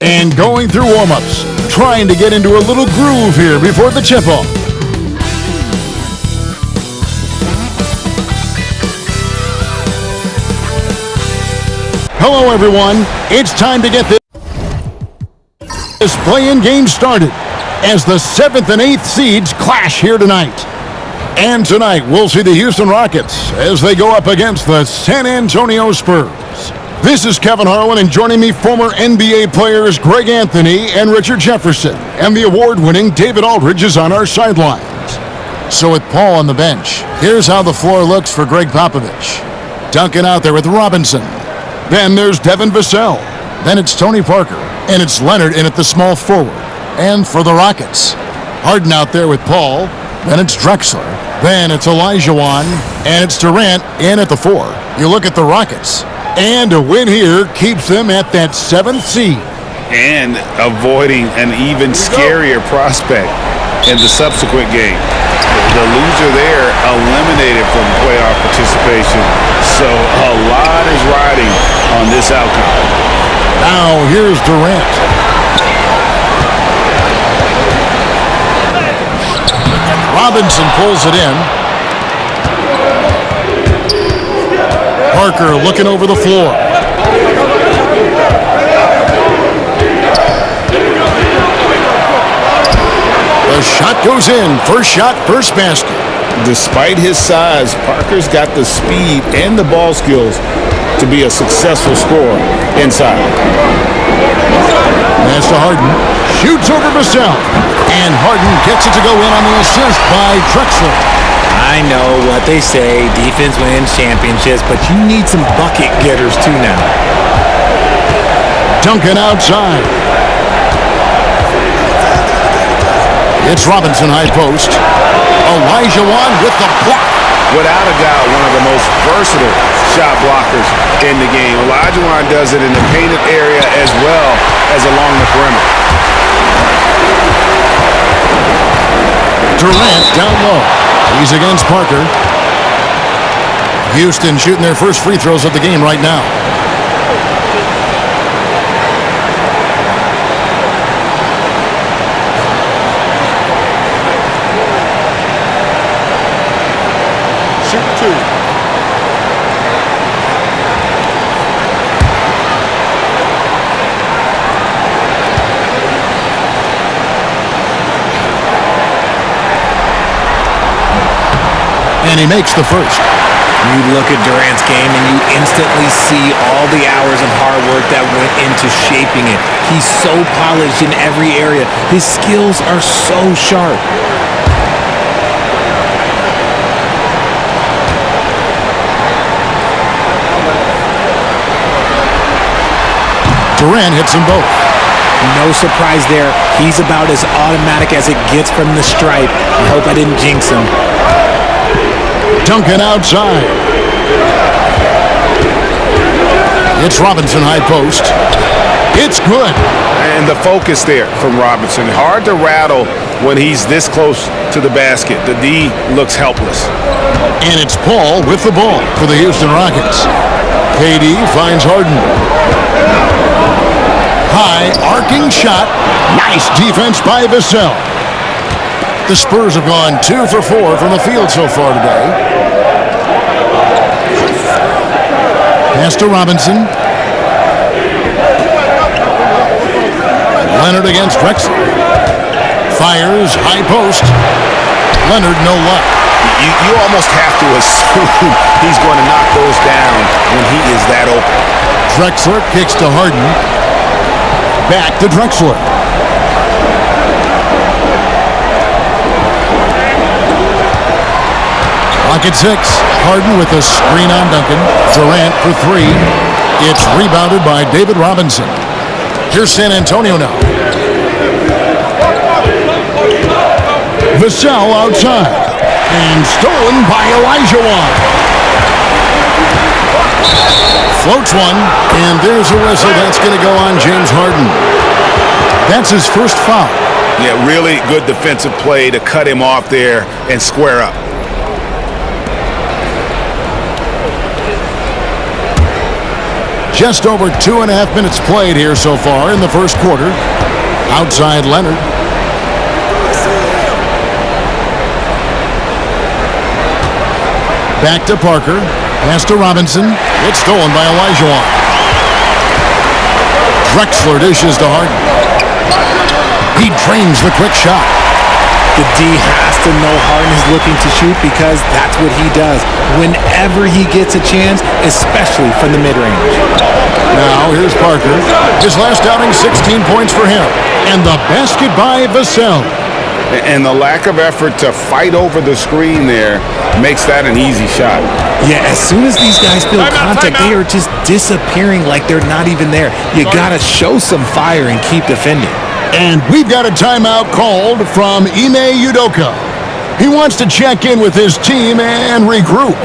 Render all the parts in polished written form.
and going through warm-ups, trying to get into a little groove here before the tip-off. Hello, everyone. It's time to get this play-in game started as the 7th and 8th seeds clash here tonight. And tonight, we'll see the Houston Rockets as they go up against the San Antonio Spurs. This is Kevin Harlan, and joining me, former NBA players Greg Anthony and Richard Jefferson. And the award-winning David Aldridge is on our sidelines. So with Paul on the bench, here's how the floor looks for Greg Popovich. Duncan out there with Robinson. Then there's Devin Vassell. Then it's Tony Parker. And it's Leonard in at the small forward. And for the Rockets, Harden out there with Paul. Then it's Drexler. Then it's Olajuwon. And it's Durant in at the 4. You look at the Rockets. And a win here keeps them at that 7th seed. And avoiding an even scarier prospect in the subsequent game. The loser there eliminated from playoff participation. So a lot is riding on this outcome. Now here's Durant. Robinson pulls it in. Parker looking over the floor. The shot goes in. First shot, first basket. Despite his size, Parker's got the speed and the ball skills to be a successful scorer inside. Pass to Harden. Shoots over Vassell. And Harden gets it to go in on the assist by Drexler. I know what they say, defense wins championships, but you need some bucket getters too now. Duncan outside. It's Robinson high post. Olajuwon with the block. Without a doubt, one of the most versatile shot blockers in the game. Olajuwon does it in the painted area as well as along the perimeter. Durant down low. He's against Parker. Houston shooting their first free throws of the game right now. Shoot 2. And he makes the first. You look at Durant's game and you instantly see all the hours of hard work that went into shaping it. He's so polished in every area. His skills are so sharp. Durant hits them both. No surprise there. He's about as automatic as it gets from the stripe. I hope I didn't jinx him. Duncan outside. It's Robinson high post. It's good. And the focus there from Robinson. Hard to rattle when he's this close to the basket. The D looks helpless. And it's Paul with the ball for the Houston Rockets. KD finds Harden. High arcing shot. Nice defense by Vassell. The Spurs have gone 2 for 4 from the field so far today. Pass to Robinson. Leonard against Drexler. Fires, high post. Leonard, no luck. You almost have to assume he's going to knock those down when he is that open. Drexler kicks to Harden. Back to Drexler. Clock at 6. Harden with a screen on Duncan. Durant for 3. It's rebounded by David Robinson. Here's San Antonio now. Vassell outside. And stolen by Olajuwon. Floats one. And there's a whistle. That's going to go on James Harden. That's his first foul. Yeah, really good defensive play to cut him off there and square up. Just over 2.5 minutes played here so far in the first quarter. Outside Leonard. Back to Parker. Pass to Robinson. It's stolen by Olajuwon. Drexler dishes to Harden. He drains the quick shot. The D has to know Harden is looking to shoot because that's what he does whenever he gets a chance, especially from the mid-range. Now here's Parker. His last outing, 16 points for him. And the basket by Vassell. And the lack of effort to fight over the screen there makes that an easy shot. Yeah, as soon as these guys feel contact, they are just disappearing like they're not even there. You got to show some fire and keep defending. And we've got a timeout called from Ime Udoka. He wants to check in with his team and regroup.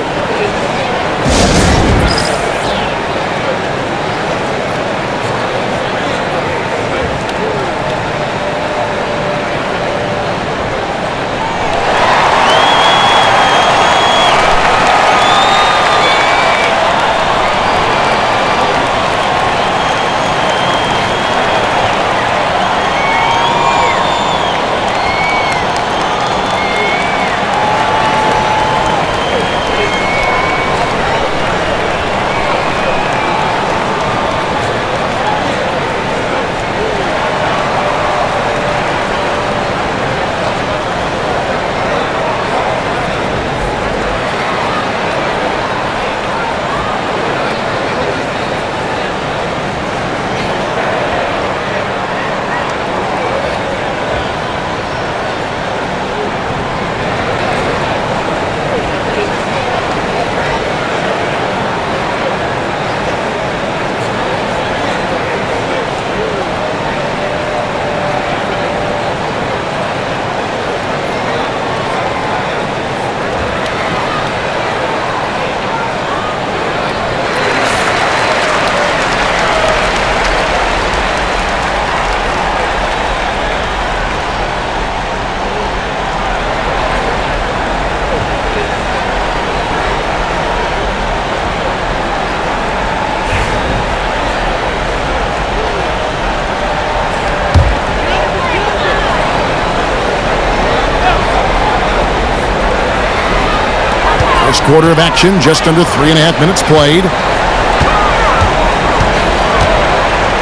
First quarter of action, just under 3.5 minutes played.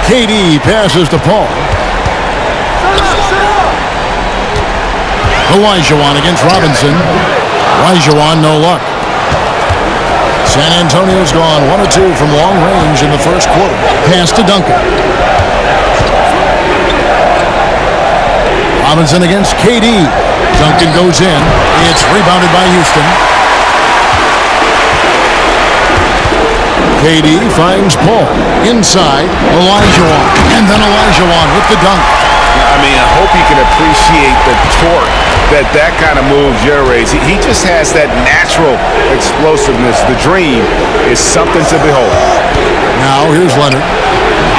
KD passes to Paul. Olajuwon against Robinson. Olajuwon, no luck. San Antonio's gone 1 of 2 from long range in the first quarter. Pass to Duncan. Robinson against KD. Duncan goes in. It's rebounded by Houston. KD finds Paul. Inside, Olajuwon. And then Olajuwon with the dunk. I mean, I hope you can appreciate the torque that kind of move generates. He just has that natural explosiveness. The dream is something to behold. Now here's Leonard.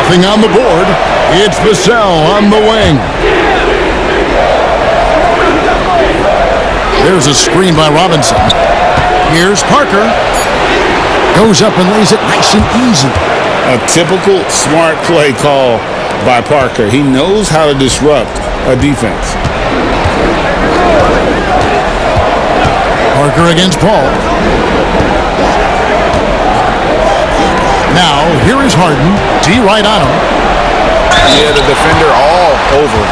Nothing on the board. It's Vassell on the wing. There's a screen by Robinson. Here's Parker. Goes up and lays it nice and easy. A typical smart play call by Parker. He knows how to disrupt a defense. Parker against Paul. Now, here is Harden. D right on him. Yeah, the defender all over.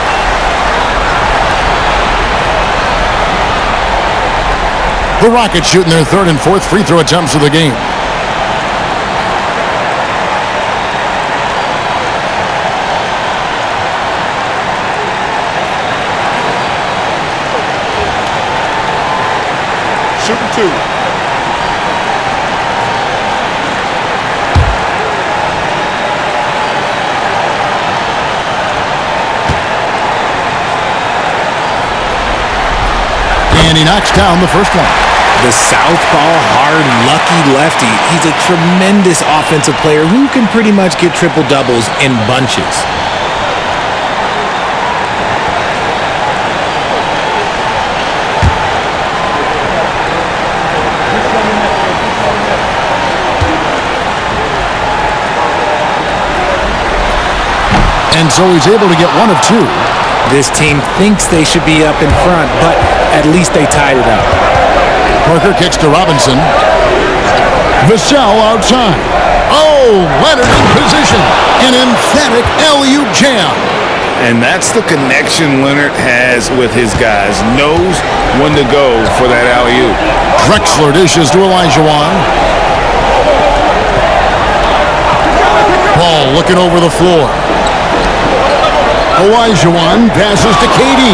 The Rockets shooting their third and fourth free throw attempts of the game. Shooting two. And he knocks down the first one. The southpaw, hard, lucky lefty. He's a tremendous offensive player who can pretty much get triple-doubles in bunches. And so he's able to get one of two. This team thinks they should be up in front, but at least they tied it up. Parker kicks to Robinson. Vassell outside. Oh, Leonard in position. An emphatic alley-oop jam. And that's the connection Leonard has with his guys. Knows when to go for that alley-oop. Drexler dishes to Olajuwon. Paul looking over the floor. Olajuwon passes to KD.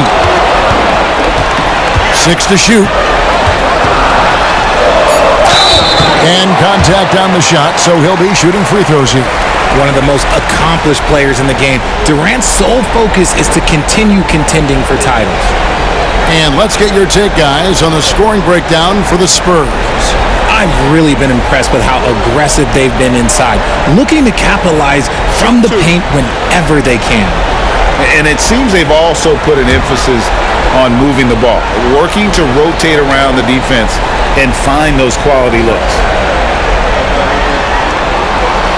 6 to shoot. And contact on the shot, so he'll be shooting free throws here. One of the most accomplished players in the game. Durant's sole focus is to continue contending for titles. And let's get your take, guys, on the scoring breakdown for the Spurs. I've really been impressed with how aggressive they've been inside, looking to capitalize from the paint whenever they can. And it seems they've also put an emphasis on moving the ball, working to rotate around the defense and find those quality looks.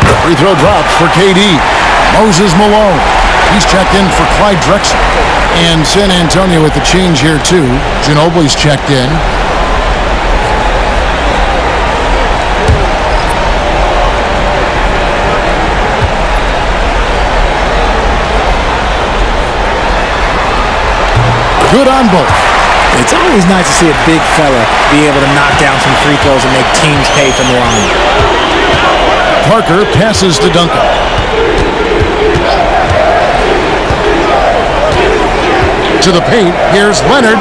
The free throw drops for KD. Moses Malone. He's checked in for Clyde Drexler. And San Antonio with the change here, too. Ginobili's checked in. Good on both. It's always nice to see a big fella be able to knock down some free throws and make teams pay from the line. Parker passes to Duncan. To the paint, here's Leonard.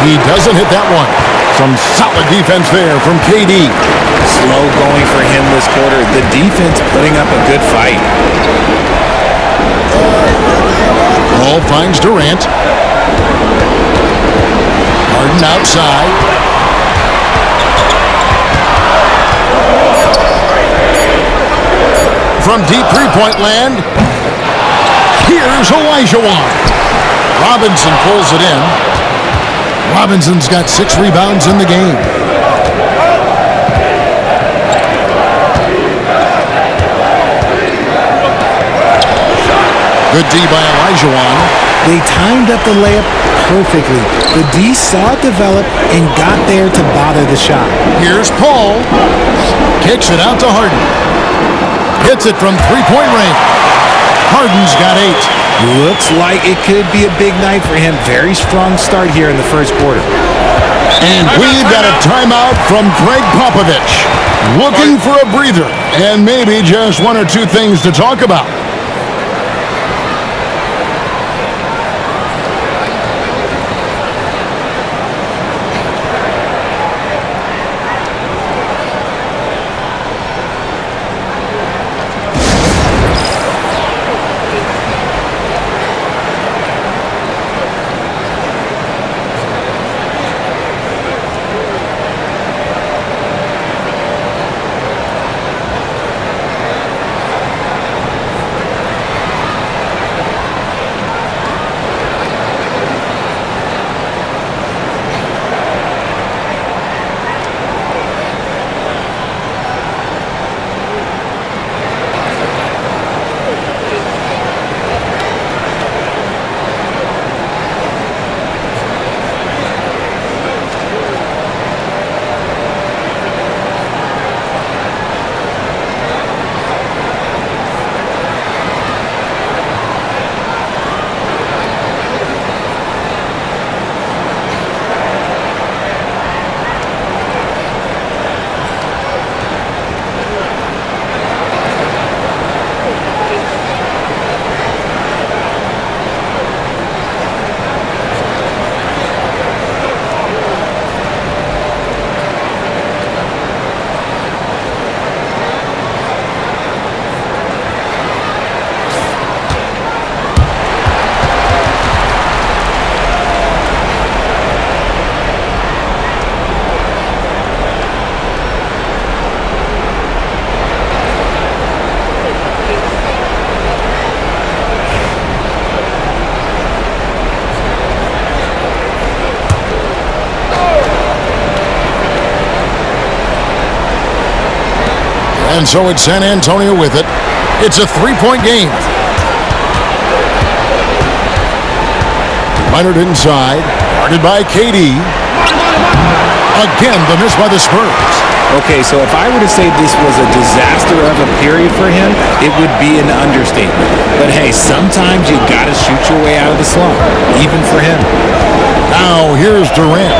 He doesn't hit that one. Some solid defense there from KD. Slow going for him this quarter. The defense putting up a good fight. Ball finds Durant. Harden outside. From deep three-point land, here's Olajuwon. Robinson pulls it in. Robinson's got 6 rebounds in the game. Good D by Olajuwon. They timed up the layup perfectly. The D saw it develop and got there to bother the shot. Here's Paul. Kicks it out to Harden. Hits it from three-point range. Harden's got 8. Looks like it could be a big night for him. Very strong start here in the first quarter. And we've got a timeout from Greg Popovich. Looking for a breather and maybe just 1 or 2 things to talk about. And so it's San Antonio with it. It's a 3-point game. Leonard inside, guarded by KD. Again, the miss by the Spurs. Okay, so if I were to say this was a disaster of a period for him, it would be an understatement. But hey, sometimes you gotta shoot your way out of the slump, even for him. Now here's Durant.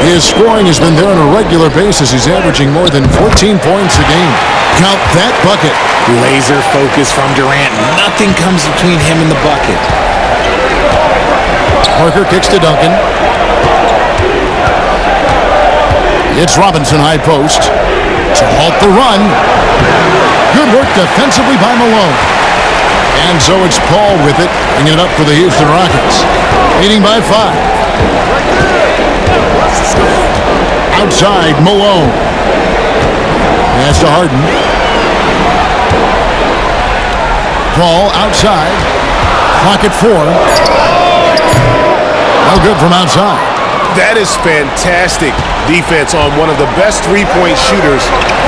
His scoring has been there on a regular basis. He's averaging more than 14 points a game. Count that bucket. Laser focus from Durant. Nothing comes between him and the bucket. Parker kicks to Duncan. It's Robinson high post to halt the run. Good work defensively by Malone. And so it's Paul with it, bringing it up for the Houston Rockets. Leading by 5. Outside, Malone. Pass to Harden. Paul outside. Clock at 4. No good from outside. That is fantastic defense on one of the best three-point shooters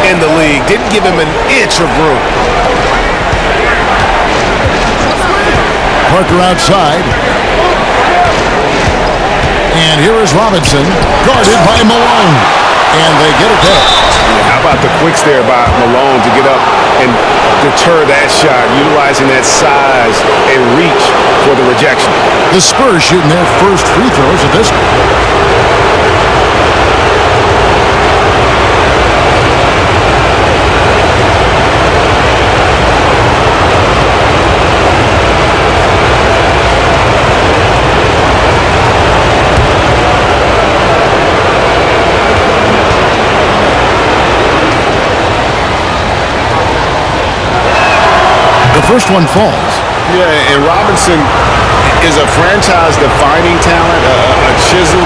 in the league. Didn't give him an inch of room. Parker outside. And here is Robinson, guarded by Malone. And they get it there. Yeah, how about the quicks there by Malone to get up and deter that shot, utilizing that size and reach for the rejection. The Spurs shooting their first free throws at this point. The first one falls. Yeah, and Robinson is a franchise-defining talent, a chiseled,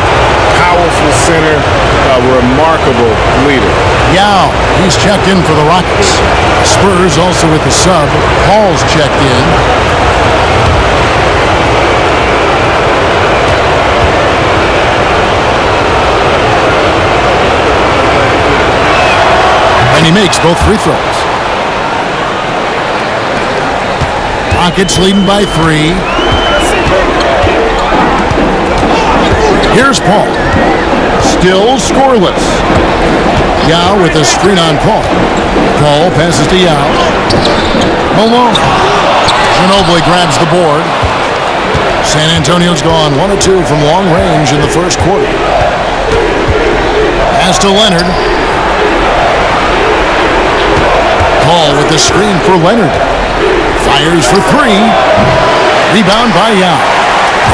powerful center, a remarkable leader. Yao, he's checked in for the Rockets. Spurs also with the sub. Paul's checked in. And he makes both free throws. Rockets leading by 3. Here's Paul. Still scoreless. Yao with a screen on Paul. Paul passes to Yao. Malone. Ginobili grabs the board. San Antonio's gone 1 of 2 from long range in the first quarter. Pass to Leonard. Paul with the screen for Leonard. Fires for 3. Rebound by Yao.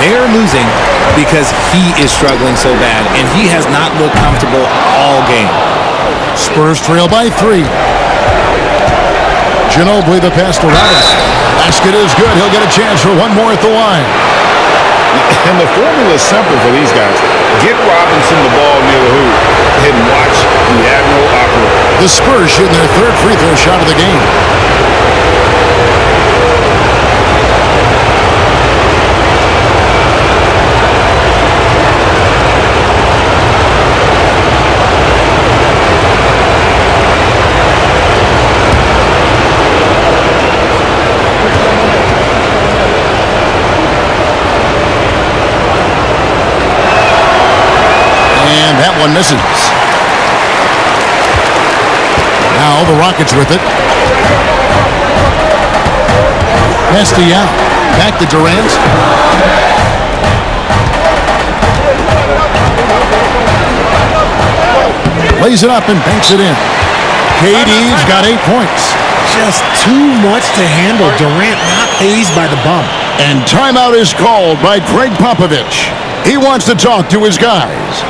They're losing because he is struggling so bad, and he has not looked comfortable all game. Spurs trail by 3. Ginobili the pass to Robinson. Basket is good. He'll get a chance for one more at the line. And the formula is simple for these guys. Get Robinson the ball near the hoop and watch the Admiral operate. The Spurs shooting their third free throw shot of the game. That one misses. Now the Rockets with it. Pass to Yao. Back to Durant. Lays it up and banks it in. KD's got 8 points. Just too much to handle. Durant not fazed by the bump. And timeout is called by Greg Popovich. He wants to talk to his guys.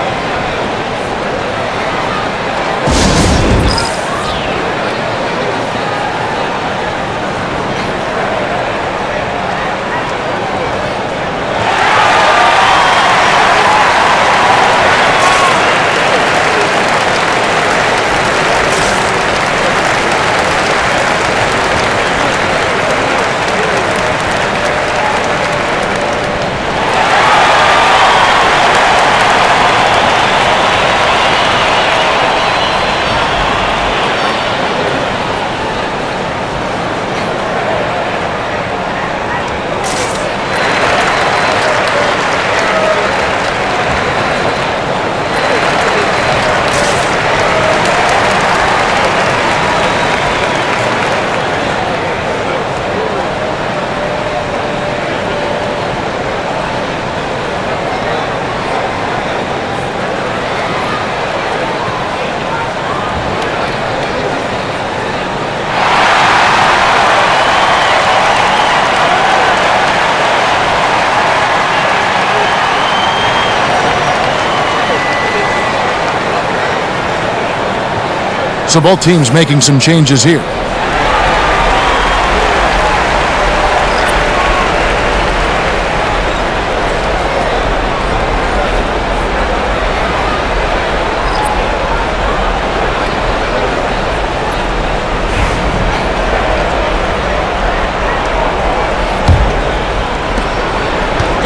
So both teams making some changes here.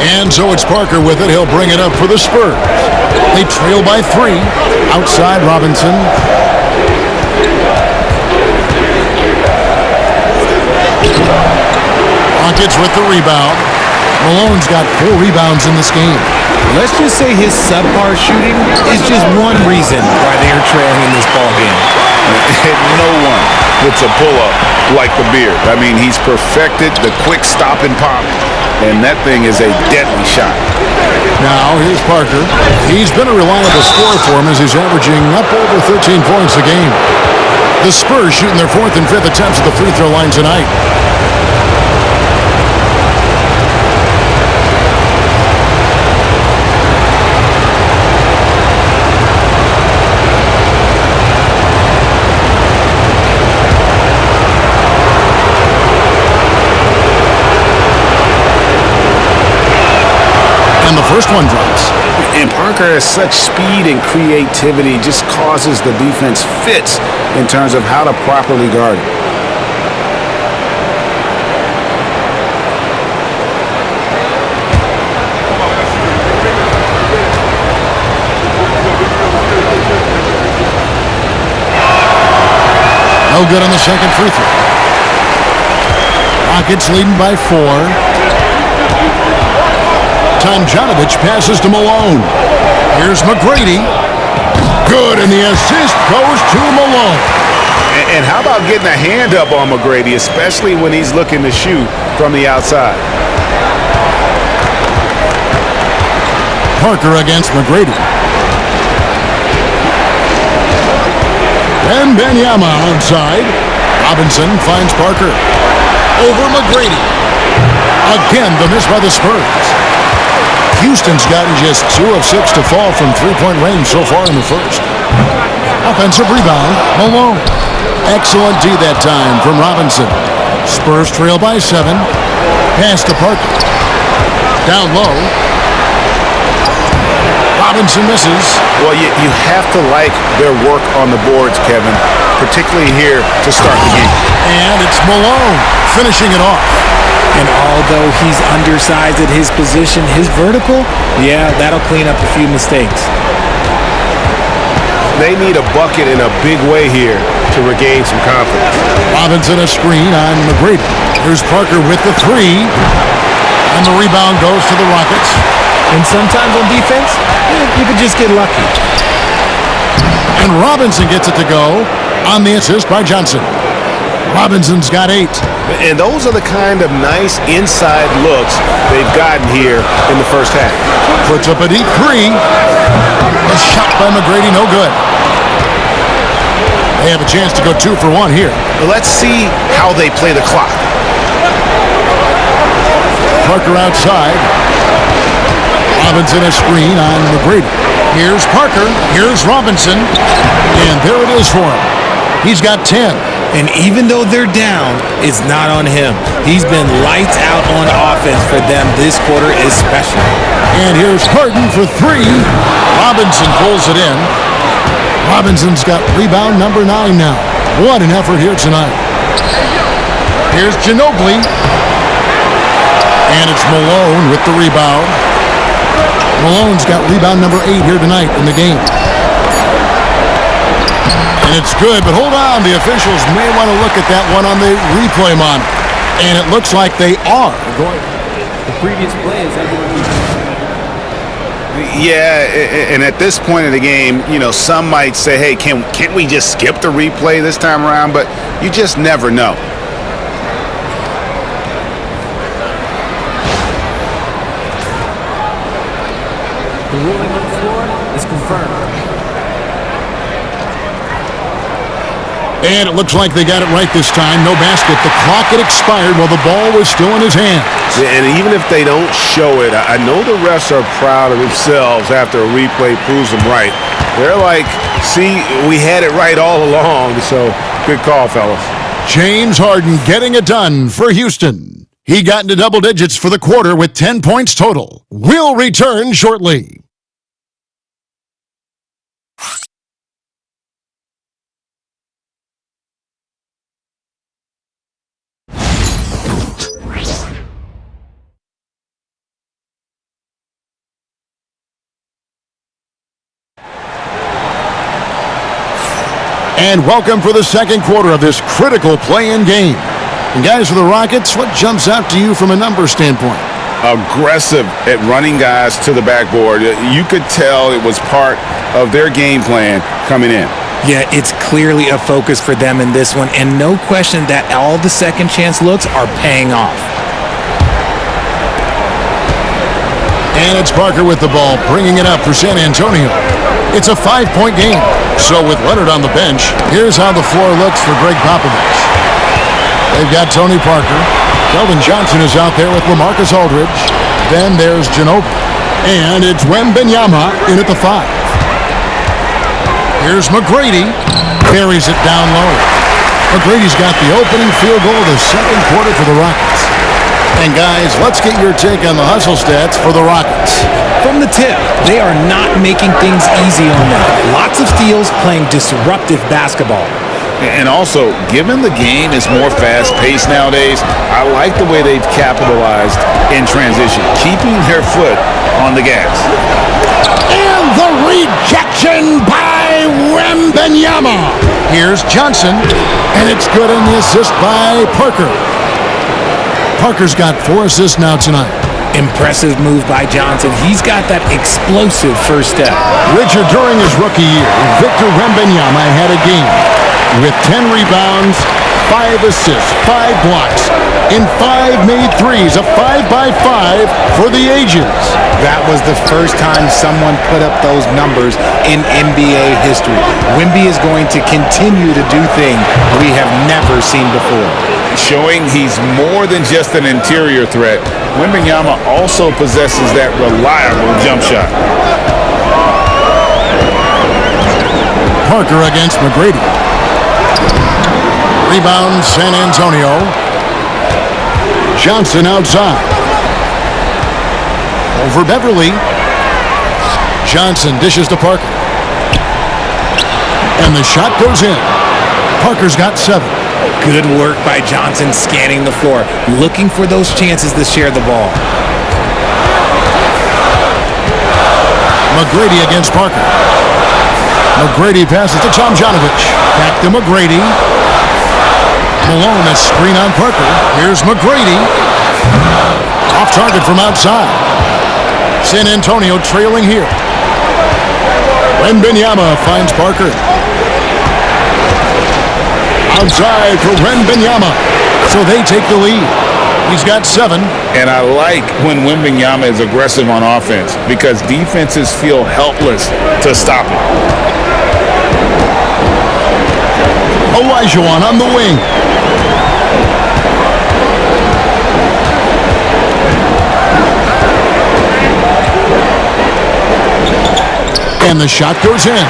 And so it's Parker with it. He'll bring it up for the Spurs. They trail by 3. Outside Robinson. Rockets with the rebound. Malone's got 4 rebounds in this game. Let's just say his subpar shooting is just one reason why they're trailing in this ball game. No one hits a pull-up like the Beard. I mean, he's perfected the quick stop and pop, and that thing is a deadly shot. Now, here's Parker. He's been a reliable scorer for him as he's averaging up over 13 points a game. The Spurs shooting their 4th and 5th attempts at the free throw line tonight. And the first one drops. And Parker has such speed and creativity, just causes the defense fits in terms of how to properly guard it. No good on the second free throw. Rockets leading by 4. Tomjanovich passes to Malone. Here's McGrady. Good, and the assist goes to Malone. And how about getting a hand up on McGrady, especially when he's looking to shoot from the outside? Parker against McGrady. And Benyama outside. Robinson finds Parker. Over McGrady. Again, the miss by the Spurs. Houston's gotten just 2 of 6 to fall from three-point range so far in the first. Offensive rebound, Malone. Excellent D that time from Robinson. Spurs trail by 7. Pass to Parker. Down low. Robinson misses. Well, you have to like their work on the boards, Kevin, particularly here to start the game. And it's Malone finishing it off. And although he's undersized at his position, his vertical, yeah, that'll clean up a few mistakes. They need a bucket in a big way here to regain some confidence. Robinson a screen on McGrady. Here's Parker with the 3. And the rebound goes to the Rockets. And sometimes on defense, you could just get lucky. And Robinson gets it to go on the assist by Johnson. Robinson's got 8. And those are the kind of nice inside looks they've gotten here in the first half. Puts up a deep 3. A shot by McGrady, no good. They have a chance to go 2 for 1 here. Let's see how they play the clock. Parker outside. Robinson a screen on McGrady. Here's Parker. Here's Robinson. And there it is for him. He's got 10. And even though they're down, it's not on him. He's been lights out on offense for them this quarter especially. And here's Harden for 3. Robinson pulls it in. Robinson's got rebound number 9 now. What an effort here tonight. Here's Ginobili. And it's Malone with the rebound. Malone's got rebound number 8 here tonight in the game. And it's good, but hold on. The officials may want to look at that one on the replay monitor. And it looks like they are going. The previous play is Yeah, and at this point in the game, you know, some might say, hey, can't we just skip the replay this time around? But you just never know. The ruling on the floor is confirmed. And it looks like they got it right this time. No basket. The clock had expired while the ball was still in his hands. And even if they don't show it, I know the refs are proud of themselves after a replay proves them right. They're like, see, we had it right all along. So good call, fellas. James Harden getting it done for Houston. He got into double digits for the quarter with 10 points total. We'll return shortly. And welcome for the second quarter of this critical play-in game. And guys, for the Rockets, what jumps out to you from a number standpoint? Aggressive at running guys to the backboard. You could tell it was part of their game plan coming in. Yeah, it's clearly a focus for them in this one, and no question that all the second chance looks are paying off. And it's Parker with the ball, bringing it up for San Antonio. It's a 5-point game. So with Leonard on the bench, here's how the floor looks for Greg Popovich. They've got Tony Parker. Keldon Johnson is out there with LaMarcus Aldridge. Then there's Ginobili. And it's Wembanyama in at the 5. Here's McGrady. Buries it down low. McGrady's got the opening field goal of the second quarter for the Rockets. And guys, let's get your take on the hustle stats for the Rockets. From the tip, they are not making things easy on them. Lots of steals, playing disruptive basketball. And also, given the game is more fast-paced nowadays, I like the way they've capitalized in transition, keeping their foot on the gas. And the rejection by Wembanyama. Here's Johnson, and it's good on the assist by Parker. Parker's got 4 assists now tonight. Impressive move by Johnson. He's got that explosive first step. Richard, during his rookie year, Victor Wembanyama had a game with 10 rebounds, 5 assists, 5 blocks, and 5 made threes, a 5-by-5 for the ages. That was the first time someone put up those numbers in NBA history. Wemby is going to continue to do things we have never seen before. Showing he's more than just an interior threat, Wembanyama also possesses that reliable jump shot. Parker against McGrady. Rebound, San Antonio. Johnson outside. Over Beverly. Johnson dishes to Parker. And the shot goes in. Parker's got 7. Good work by Johnson scanning the floor, looking for those chances to share the ball. McGrady against Parker. McGrady passes to Tomjanovich. Back to McGrady. Malone, a screen on Parker. Here's McGrady. Off target from outside. San Antonio trailing here. Wembanyama finds Parker. Outside for Wembanyama. So they take the lead. He's got 7. And I like when Wembanyama is aggressive on offense because defenses feel helpless to stop him. Olajuwon on the wing. And the shot goes in.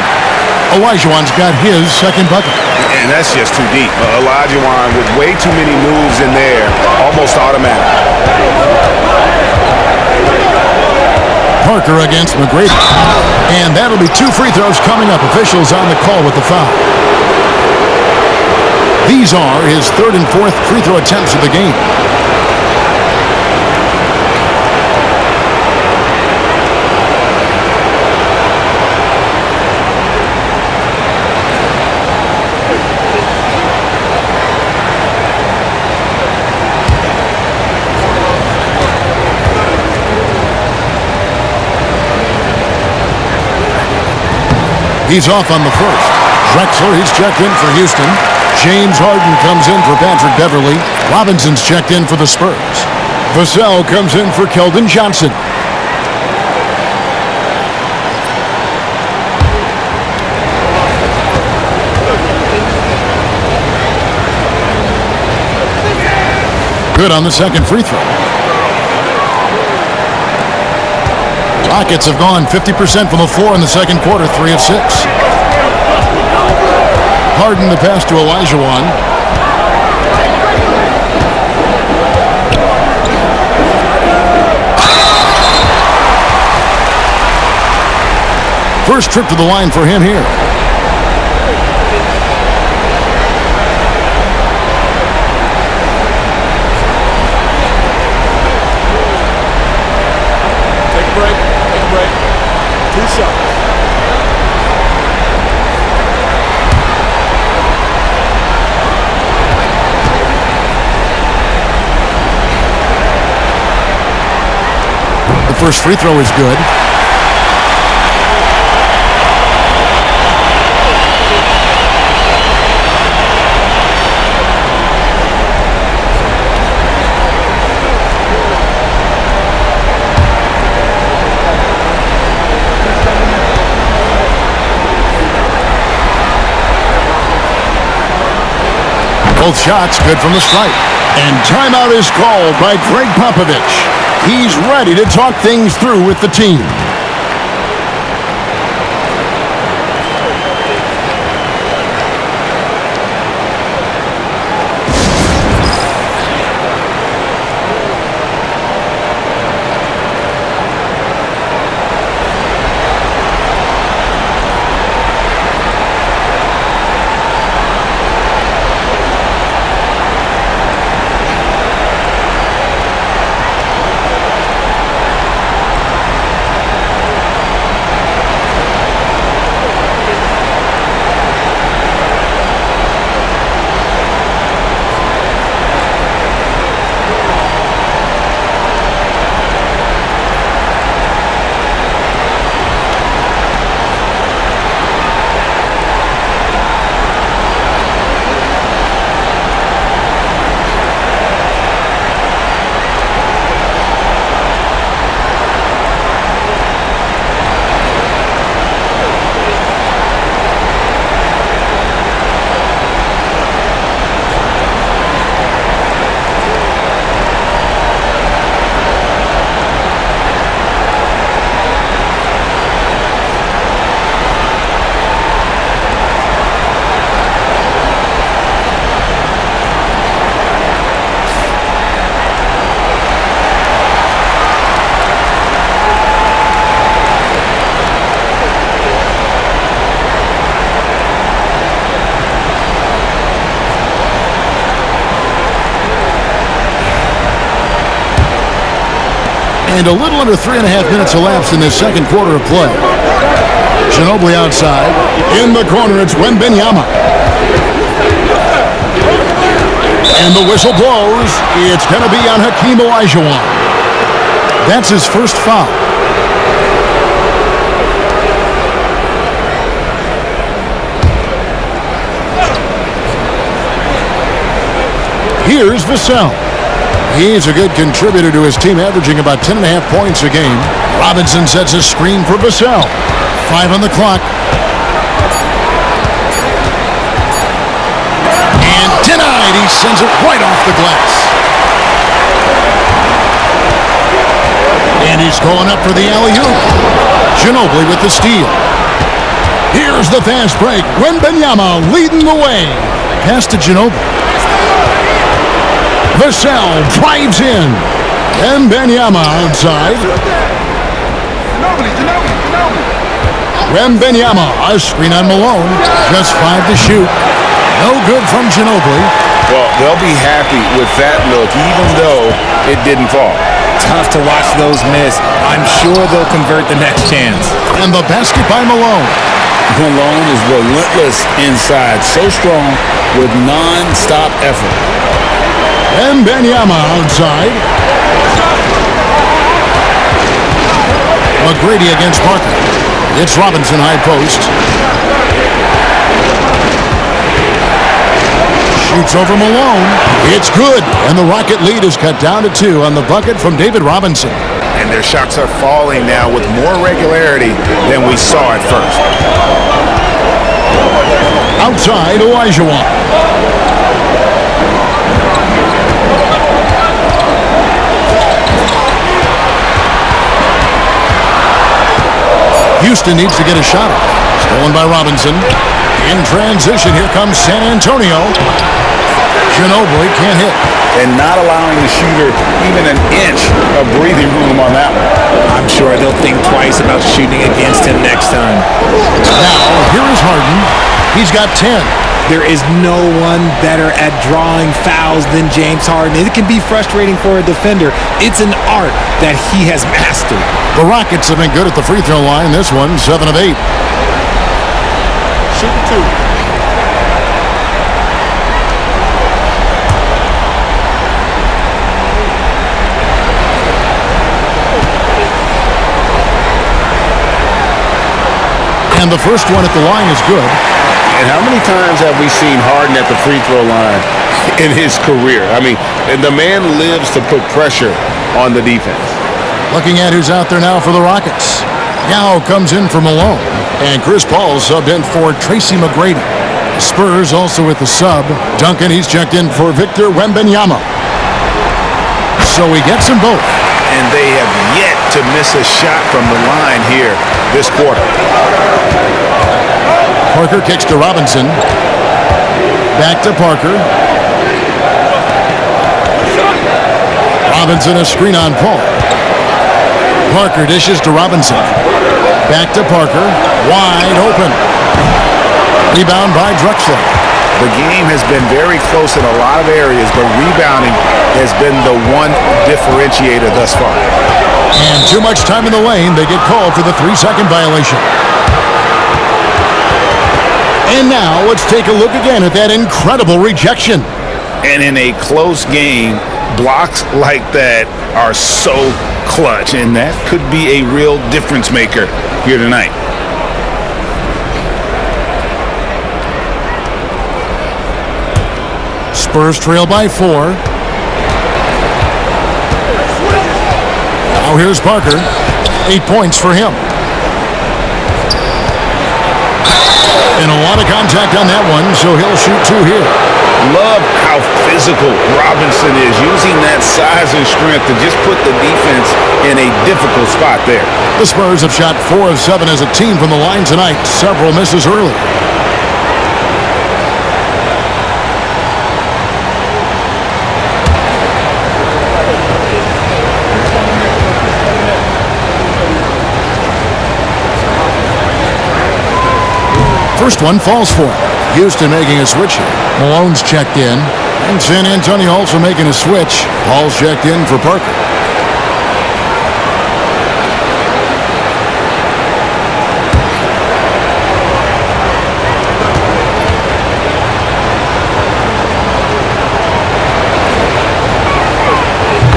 Olajuwon's got his second bucket. And that's just too deep. Olajuwon with way too many moves in there, almost automatic. Parker against McGrady. And that'll be 2 free throws coming up. Officials on the call with the foul. These are his 3rd and 4th free throw attempts of the game. He's off on the first. Drexler, he's checked in for Houston. James Harden comes in for Patrick Beverly. Robinson's checked in for the Spurs. Vassell comes in for Keldon Johnson. Good on the second free throw. Rockets have gone 50% from the floor in the second quarter, 3 of 6. Harden the pass to Olajuwon. First trip to the line for him here. Take a break. Take a break. 2 shots. The first free throw is good. Both shots good from the stripe. And timeout is called by Greg Popovich. He's ready to talk things through with the team. And a little under 3.5 minutes elapsed in this second quarter of play. Ginobili outside. In the corner, it's Wembanyama. And the whistle blows. It's going to be on Hakeem Olajuwon. That's his first foul. Here's Vassell. He's a good contributor to his team, averaging about 10.5 points a game. Robinson sets a screen for Vassell. 5 on the clock. And denied. He sends it right off the glass. And he's going up for the alley-oop. Ginobili with the steal. Here's the fast break. Wembanyama leading the way. Pass to Ginobili. Vassell drives in. Wembanyama outside. Wembanyama, a screen on Malone. Just 5 to shoot. No good from Ginobili. Well, they'll be happy with that look, even though it didn't fall. Tough to watch those miss. I'm sure they'll convert the next chance. And the basket by Malone. Malone is relentless inside, so strong with non-stop effort. Wembanyama outside. McGrady against Parker. It's Robinson high post. Shoots over Malone. It's good. And the Rocket lead is cut down to 2 on the bucket from David Robinson. And their shots are falling now with more regularity than we saw at first. Outside, Olajuwon. Houston needs to get a shot up. Stolen by Robinson. In transition, here comes San Antonio. Ginobili can't hit. And not allowing the shooter even an inch of breathing room on that one. I'm sure they'll think twice about shooting against him next time. Now, here is Harden. He's got 10. There is no one better at drawing fouls than James Harden. It can be frustrating for a defender. It's an art that he has mastered. The Rockets have been good at the free throw line. This one, 7 of 8. Shoot 2. And the first one at the line is good. And how many times have we seen Harden at the free throw line in his career? I mean, the man lives to put pressure on the defense. Looking at who's out there now for the Rockets. Yao comes in for Malone. And Chris Paul subbed in for Tracy McGrady. The Spurs also with the sub. Duncan, he's checked in for Victor Wembanyama. So he gets them both. And they have yet to miss a shot from the line here this quarter. Parker kicks to Robinson. Back to Parker. Robinson a screen on Paul. Parker dishes to Robinson. Back to Parker. Wide open. Rebound by Drexler. The game has been very close in a lot of areas, but rebounding has been the one differentiator thus far. And too much time in the lane. They get called for the 3-second violation. And now let's take a look again at that incredible rejection. And in a close game, blocks like that are so clutch, and that could be a real difference maker here tonight. Spurs trail by 4. Now here's Parker. 8 points for him. And a lot of contact on that one, so he'll shoot 2 here. Love how physical Robinson is, using that size and strength to just put the defense in a difficult spot there. The Spurs have shot 4 of 7 as a team from the line tonight. Several misses early. First one falls for him. Houston making a switch here. Malone's checked in. And San Antonio also making a switch. Paul's checked in for Parker.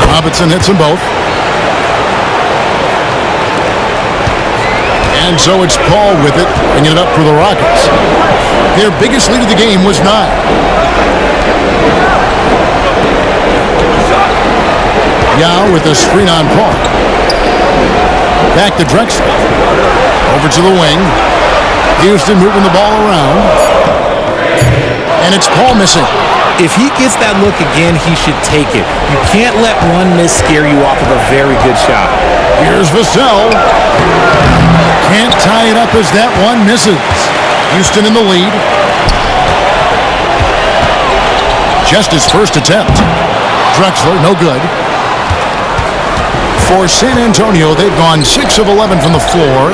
Robinson hits them both. And so it's Paul with it, bringing it up for the Rockets. Their biggest lead of the game was 9. Yao with a screen on Paul. Back to Drexler. Over to the wing. Houston moving the ball around. And it's Paul missing. If he gets that look again, he should take it. You can't let one miss scare you off of a very good shot. Here's Vassell. Can't tie it up as that one misses. Houston in the lead. Just his first attempt. Drexler, no good. For San Antonio, they've gone 6 of 11 from the floor.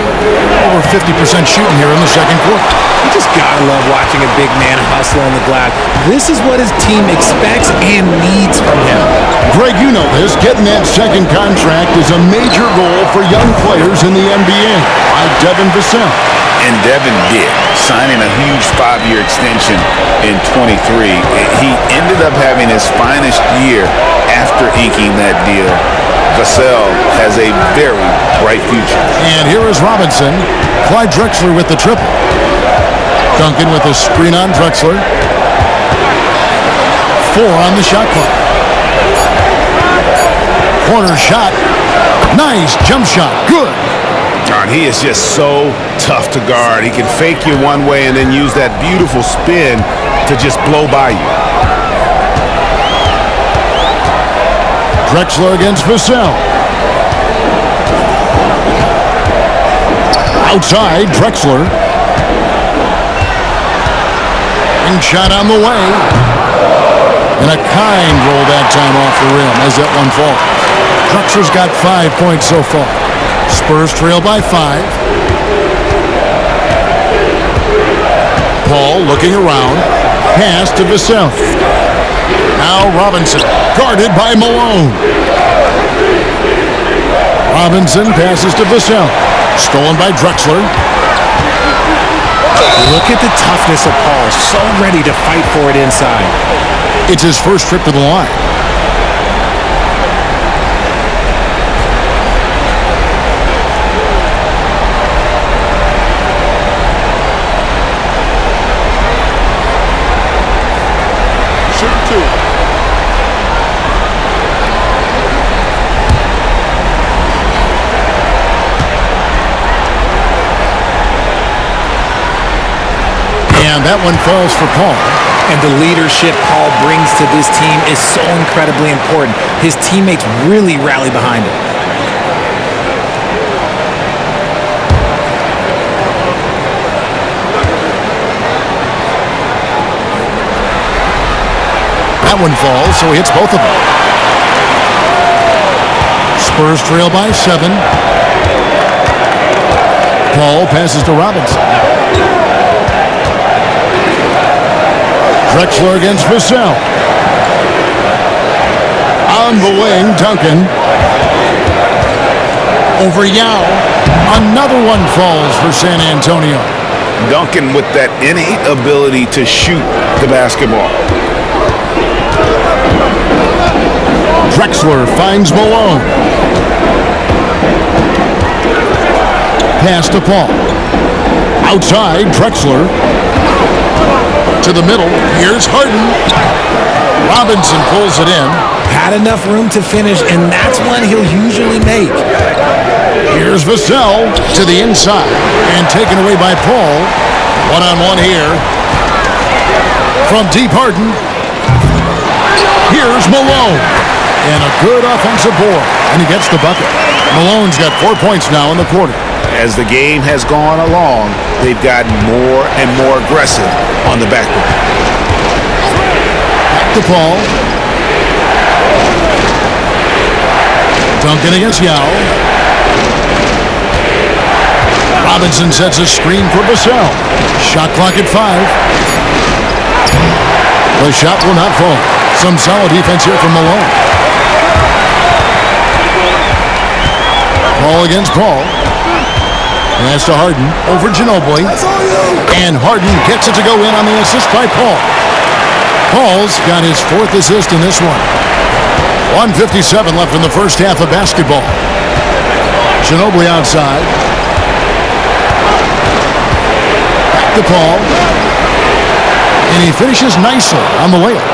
Over 50% shooting here in the second quarter. You just gotta love watching a big man hustle on the glass. This is what his team expects and needs from him. Greg, you know this. Getting that second contract is a major goal for young players in the NBA, like Devin Vassell. And Devin did, signing a huge 5-year extension in 23. He ended up having his finest year after inking that deal. Vassell has a very bright future. And here is Robinson. Clyde Drexler with the triple. Duncan with a screen on Drexler. 4 on the shot clock. Corner shot. Nice jump shot. Good. He is just so tough to guard. He can fake you one way and then use that beautiful spin to just blow by you. Drexler against Vassell. Outside, Drexler. And shot on the way. And a kind roll that time off the rim as that one falls. Drexler's got 5 points so far. Spurs trail by 5. Paul looking around. Pass to Vassell. Now Robinson, guarded by Malone. Robinson passes to Vassell. Stolen by Drexler. Look at the toughness of Paul. So ready to fight for it inside. It's his first trip to the line. Shoot 2. And that one falls for Paul. And the leadership Paul brings to this team is so incredibly important. His teammates really rally behind him. That one falls, so he hits both of them. Spurs trail by 7. Paul passes to Robinson. Drexler against Vassell. On the wing, Duncan. Over Yao. Another one falls for San Antonio. Duncan with that innate ability to shoot the basketball. Drexler finds Malone. Pass to Paul. Outside, Drexler. To the middle. Here's Harden. Robinson pulls it in. Had enough room to finish, and that's one he'll usually make. Here's Vassell to the inside. And taken away by Paul. One-on-one here. From deep, Harden. Here's Malone. And a good offensive board. And he gets the bucket. Malone's got 4 points now in the quarter. As the game has gone along, they've gotten more and more aggressive on the backboard. Back to Paul. Duncan against Yao. Robinson sets a screen for Vassell. Shot clock at 5. The shot will not fall. Some solid defense here from Malone. Paul against Paul. Pass to Harden over Ginobili. And Harden gets it to go in on the assist by Paul. Paul's got his 4th assist in this one. 1:57 left in the first half of basketball. Ginobili outside. Back to Paul. And he finishes nicely on the layup.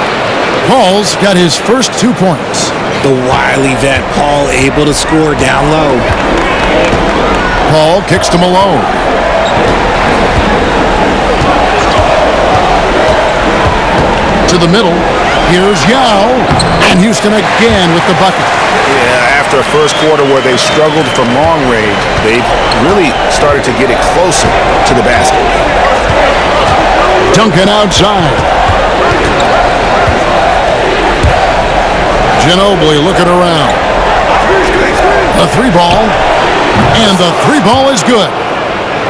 Paul's got his first 2 points. The wily vet Paul able to score down low. Paul kicks to Malone. To the middle. Here's Yao. And Houston again with the bucket. Yeah, after a first quarter where they struggled from long range, they really started to get it closer to the basket. Duncan outside. Ginobili looking around. The 3 ball. And the 3 ball is good.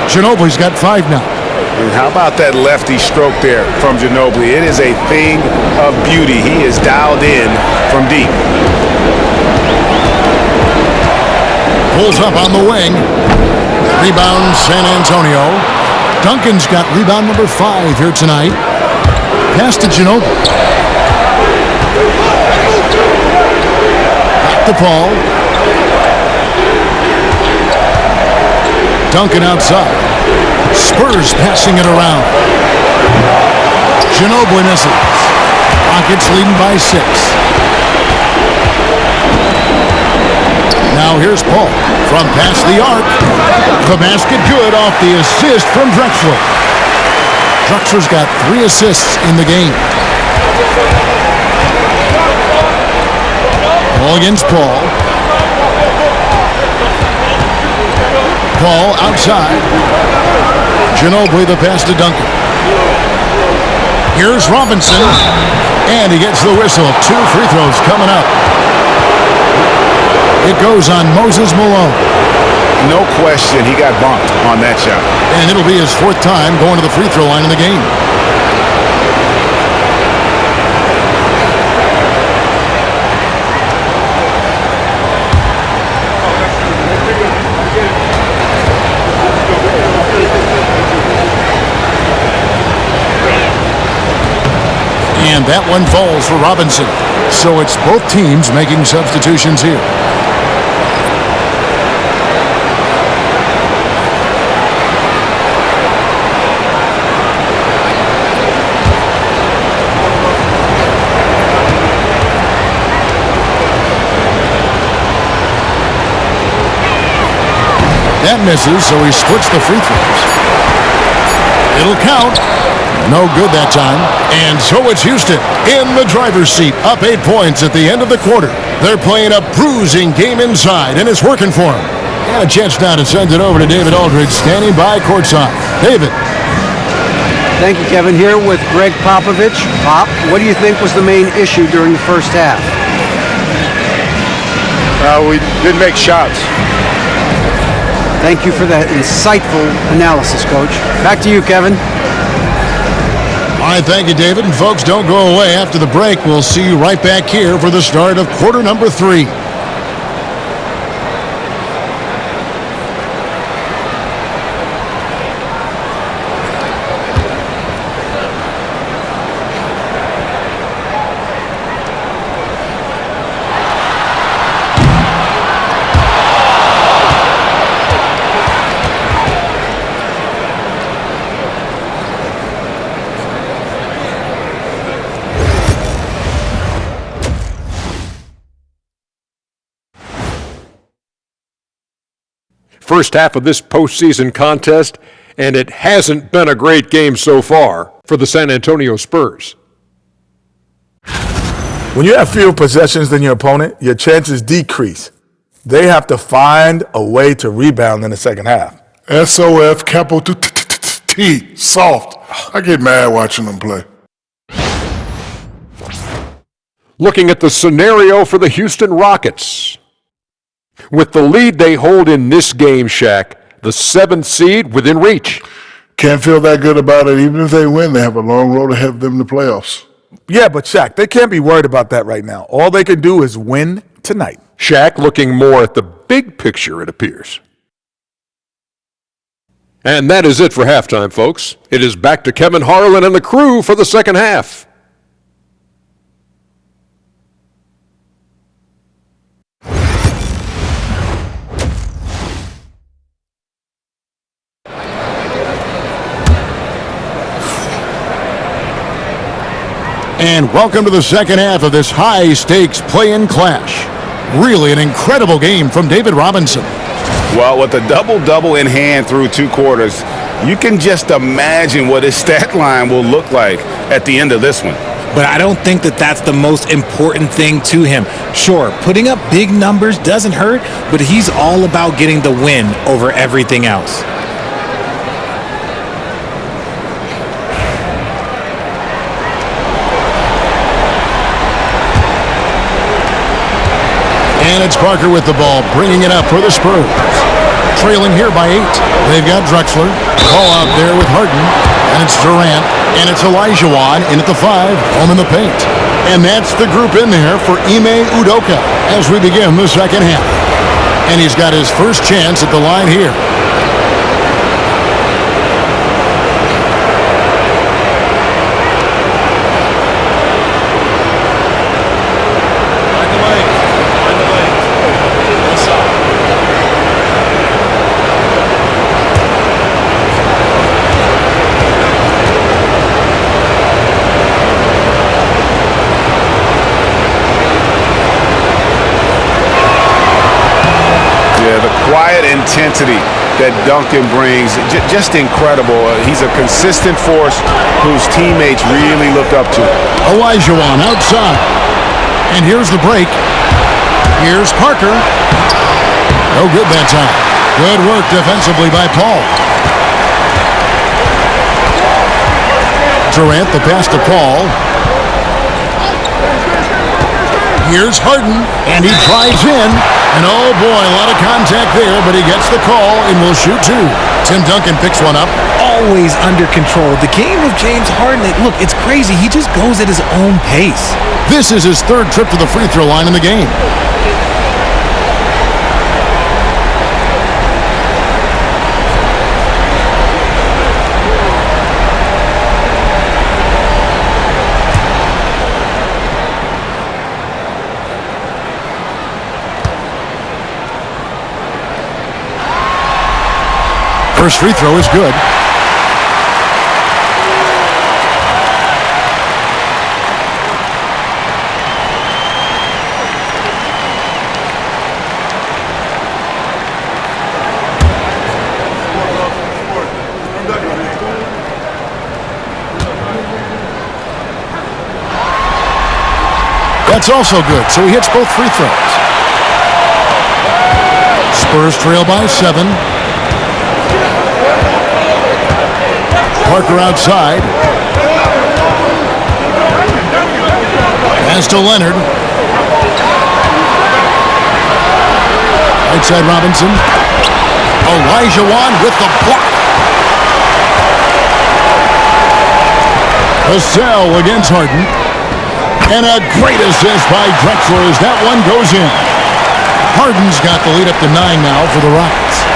Ginobili's got 5 now. And how about that lefty stroke there from Ginobili? It is a thing of beauty. He is dialed in from deep. Pulls up on the wing. Rebound San Antonio. Duncan's got rebound number 5 here tonight. Pass to Ginobili. Back to Paul. Duncan outside. Spurs passing it around. Ginobili misses. Rockets leading by 6. Now here's Paul from past the arc. The basket good off the assist from Drexler. Drexler's got 3 assists in the game. Paul against Paul. Call outside. Ginobili the pass to Duncan. Here's Robinson. And he gets the whistle. 2 free throws coming up. It goes on Moses Malone. No question he got bumped on that shot. And it'll be his 4th time going to the free throw line in the game. And that one falls for Robinson. So it's both teams making substitutions here. That misses, so he splits the free throws. It'll count. No good that time. And so it's Houston in the driver's seat, up 8 points at the end of the quarter. They're playing a bruising game inside, and it's working for them. And a chance now to send it over to David Aldridge, standing by courtside. David. Thank you, Kevin. Here with Greg Popovich. Pop, what do you think was the main issue during the first half? We didn't make shots. Thank you for that insightful analysis, Coach. Back to you, Kevin. All right, thank you, David. And folks, don't go away. After the break, we'll see you right back here for the start of quarter number 3. First half of this postseason contest, and it hasn't been a great game so far for the San Antonio Spurs. When you have fewer possessions than your opponent, your chances decrease. They have to find a way to rebound in the second half. SOF, capital T, soft. I get mad watching them play. Looking at the scenario for the Houston Rockets. With the lead they hold in this game, Shaq, the 7th seed within reach. Can't feel that good about it. Even if they win, they have a long road ahead of them in the playoffs. Yeah, but Shaq, they can't be worried about that right now. All they can do is win tonight. Shaq looking more at the big picture, it appears. And that is it for halftime, folks. It is back to Kevin Harlan and the crew for the second half. And welcome to the second half of this high-stakes play-in clash. Really an incredible game from David Robinson. Well, with a double-double in hand through 2 quarters, you can just imagine what his stat line will look like at the end of this one. But I don't think that that's the most important thing to him. Sure, putting up big numbers doesn't hurt, but he's all about getting the win over everything else. And it's Parker with the ball, bringing it up for the Spurs. Trailing here by 8. They've got Drexler. Ball out there with Harden. And it's Durant. And it's Olajuwon in at the 5, home in the paint. And that's the group in there for Ime Udoka as we begin the second half. And he's got his first chance at the line here. Quiet intensity that Duncan brings, just incredible. He's a consistent force whose teammates really look up to. Olajuwon outside. And here's the break. Here's Parker. No good that time. Good work defensively by Paul. Durant, the pass to Paul. Here's Harden, and he drives in. And oh boy, a lot of contact there, but he gets the call and will shoot two. Tim Duncan picks one up. Always under control. The game of James Harden, look, it's crazy. He just goes at his own pace. This is his third trip to the free throw line in the game. First free throw is good. That's also good, so he hits both free throws. Spurs trail by 7. Parker outside. Pass to Leonard. Right side Robinson. Olajuwon with the block. Vassell against Harden. And a great assist by Drexler as that one goes in. Harden's got the lead up to 9 now for the Rockets.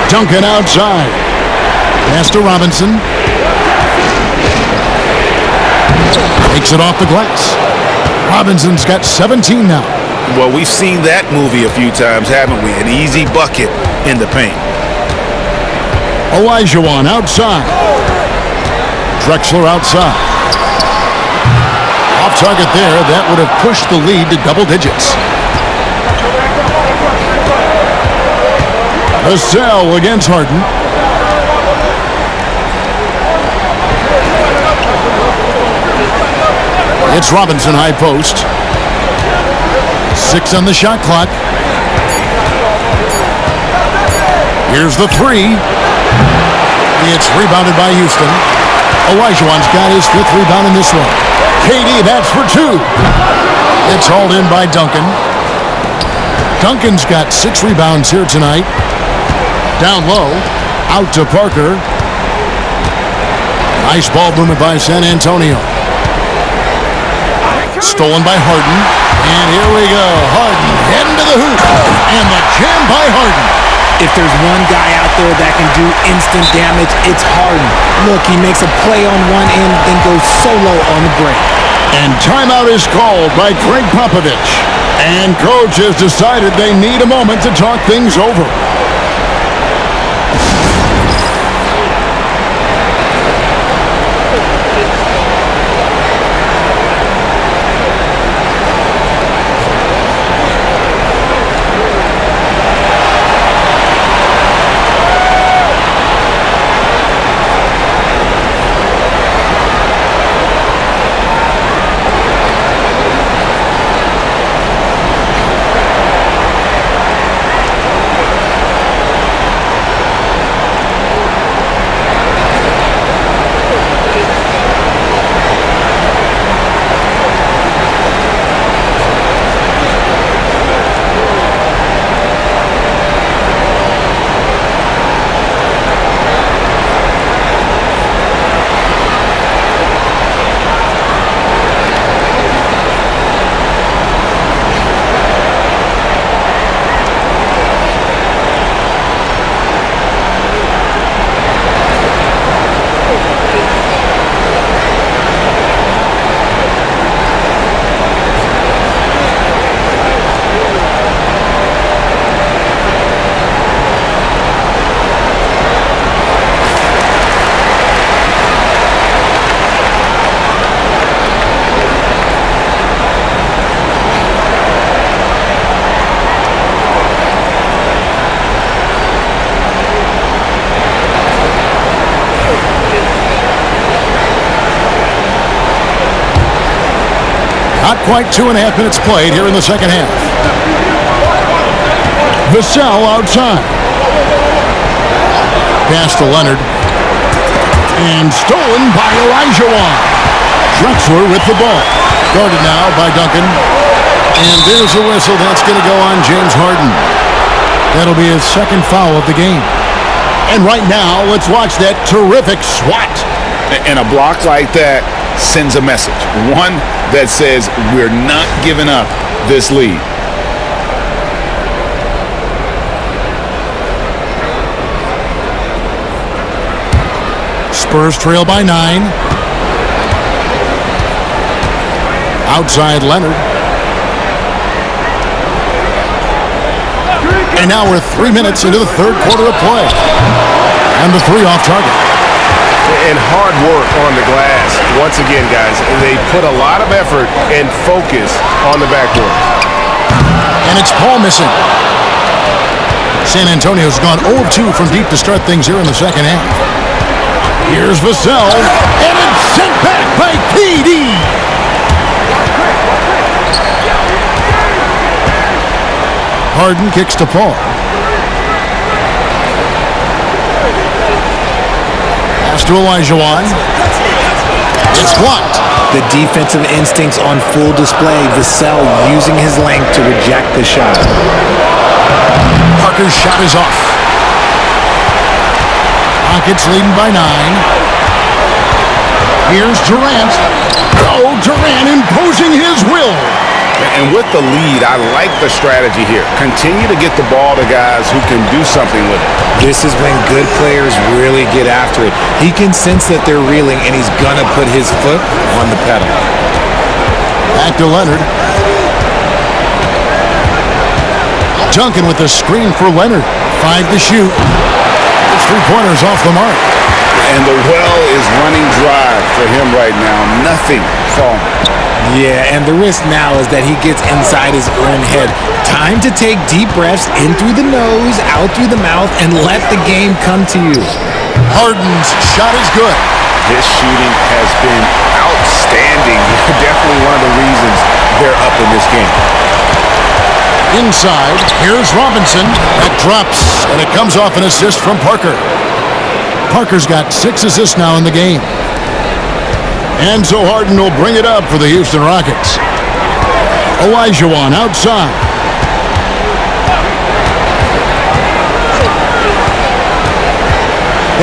Duncan outside. Pass to Robinson. Takes it off the glass. Robinson's got 17 now. Well, we've seen that movie a few times, haven't we? An easy bucket in the paint. Olajuwon outside. Drexler outside. Off target there. That would have pushed the lead to double digits. Vassell against Harden. It's Robinson high post. 6 on the shot clock. Here's the 3. It's rebounded by Houston. Olajuwon's got his 5th rebound in this one. KD, that's for 2. It's hauled in by Duncan. Duncan's got 6 rebounds here tonight. Down low, out to Parker. Nice ball movement by San Antonio. Stolen by Harden. And here we go. Harden heading to the hoop. And the jam by Harden. If there's one guy out there that can do instant damage, it's Harden. Look, he makes a play on one end, then goes solo on the break. And timeout is called by Greg Popovich. And coach has decided they need a moment to talk things over. Not quite 2.5 minutes played here in the second half. Vassell outside. Pass to Leonard. And stolen by Olajuwon. Drexler with the ball. Guarded now by Duncan. And there's a whistle. That's going to go on James Harden. That'll be his second foul of the game. And right now, let's watch that terrific swat. And a block like that sends a message. One that says we're not giving up this lead. Spurs trail by 9. Outside Leonard. And now we're 3 minutes into the third quarter of play. And the three off target. And hard work on the glass. Once again, guys, they put a lot of effort and focus on the backboard. And it's Paul missing. San Antonio's gone 0 of 2 from deep to start things here in the second half. Here's Vassell, and it's sent back by KD. Harden kicks to Paul. Pass to Olajuwon. It's blocked. The defensive instincts on full display. Vassell using his length to reject the shot. Parker's shot is off. Rockets leading by 9. Here's Durant. Oh, Durant imposing his will. And with the lead, I like the strategy here. Continue to get the ball to guys who can do something with it. This is when good players really get after it. He can sense that they're reeling, and he's going to put his foot on the pedal. Back to Leonard. Duncan with the screen for Leonard. 5 to shoot. His three-pointers off the mark. And the well is running dry for him right now. Nothing falling. Yeah, and the risk now is that he gets inside his own head. Time to take deep breaths in through the nose, out through the mouth, and let the game come to you. Harden's shot is good. His shooting has been outstanding. Definitely one of the reasons they're up in this game. Inside, here's Robinson. That drops, and it comes off an assist from Parker. Parker's got 6 assists now in the game. And so Harden will bring it up for the Houston Rockets. Olajuwon outside.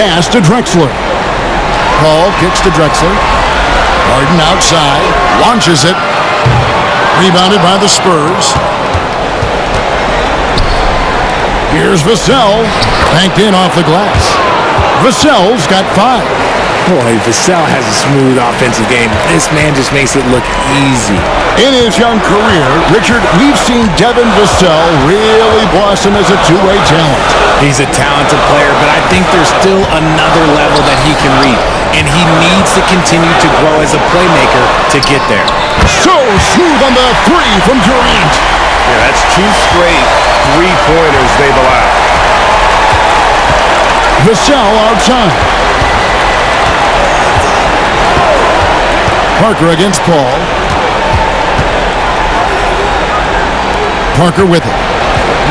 Pass to Drexler. Paul kicks to Drexler. Harden outside. Launches it. Rebounded by the Spurs. Here's Vassell. Banked in off the glass. Vassell's got 5. Boy, Vassell has a smooth offensive game. This man just makes it look easy. In his young career, Richard, we've seen Devin Vassell really blossom as a two-way talent. He's a talented player, but I think there's still another level that he can reach, and he needs to continue to grow as a playmaker to get there. So smooth on the 3 from Durant. Yeah, that's 2 straight three-pointers they've allowed. Vassell outside. Parker against Paul. Parker with it.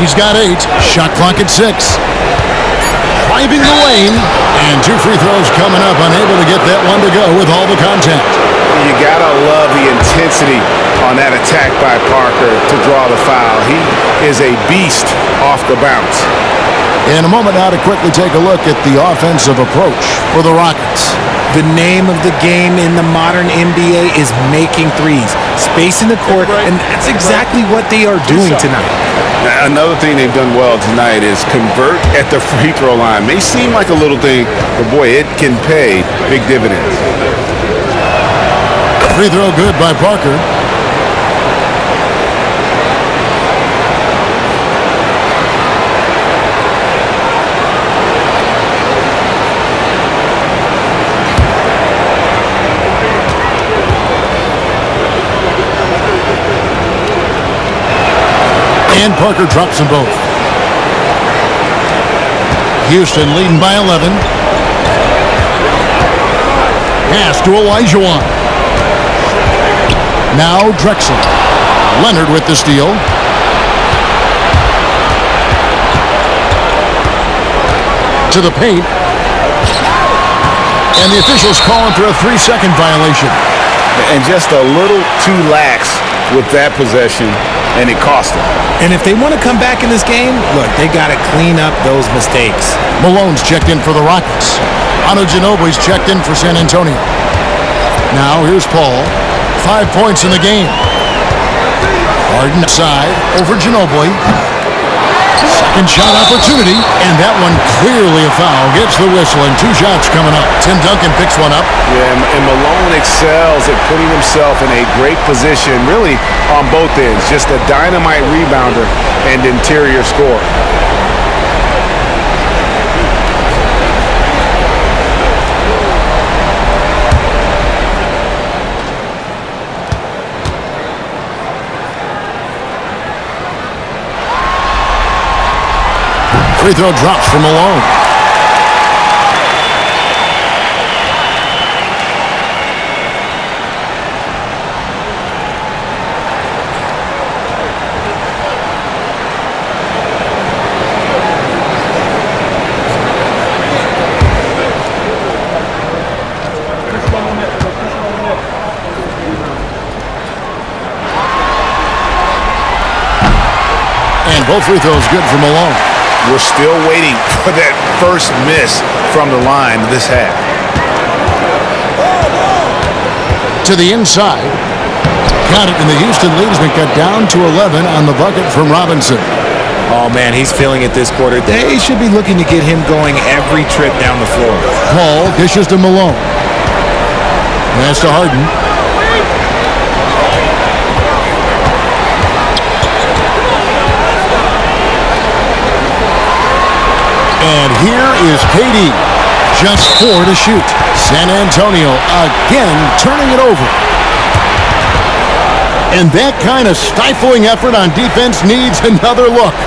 He's got 8. Shot clock at 6. Driving the lane. And 2 free throws coming up. Unable to get that one to go with all the contact. You gotta love the intensity on that attack by Parker to draw the foul. He is a beast off the bounce. In a moment now to quickly take a look at the offensive approach for the Rockets. The name of the game in the modern NBA is making threes. Space in the court, and that's exactly what they are doing tonight. Another thing they've done well tonight is convert at the free throw line. May seem like a little thing, but boy, it can pay big dividends. Free throw good by Parker. And Parker drops them both. Houston leading by 11. Pass to Olajuwon. Now Drexler. Leonard with the steal. To the paint. And the officials calling for a 3-second violation. And just a little too lax with that possession, and it cost them. And if they want to come back in this game, look, they got to clean up those mistakes. Malone's checked in for the Rockets. Ginobili's checked in for San Antonio. Now here's Paul. 5 points in the game. Harden side over Ginobili. Second shot opportunity, and that one clearly a foul. Gets the whistle, and 2 shots coming up. Tim Duncan picks one up. Yeah, and Malone excels at putting himself in a great position, really on both ends. Just a dynamite rebounder and interior scorer. Free throw drops from Malone. And both free throws good for Malone. We're still waiting for that first miss from the line this half. To the inside. Got it, and the Houston lead has been cut down to 11 on the bucket from Robinson. Oh, man, he's feeling it this quarter. They should be looking to get him going every trip down the floor. Paul dishes to Malone. Pass to Harden. And here is KD. Just 4 to shoot. San Antonio again turning it over. And that kind of stifling effort on defense needs another look.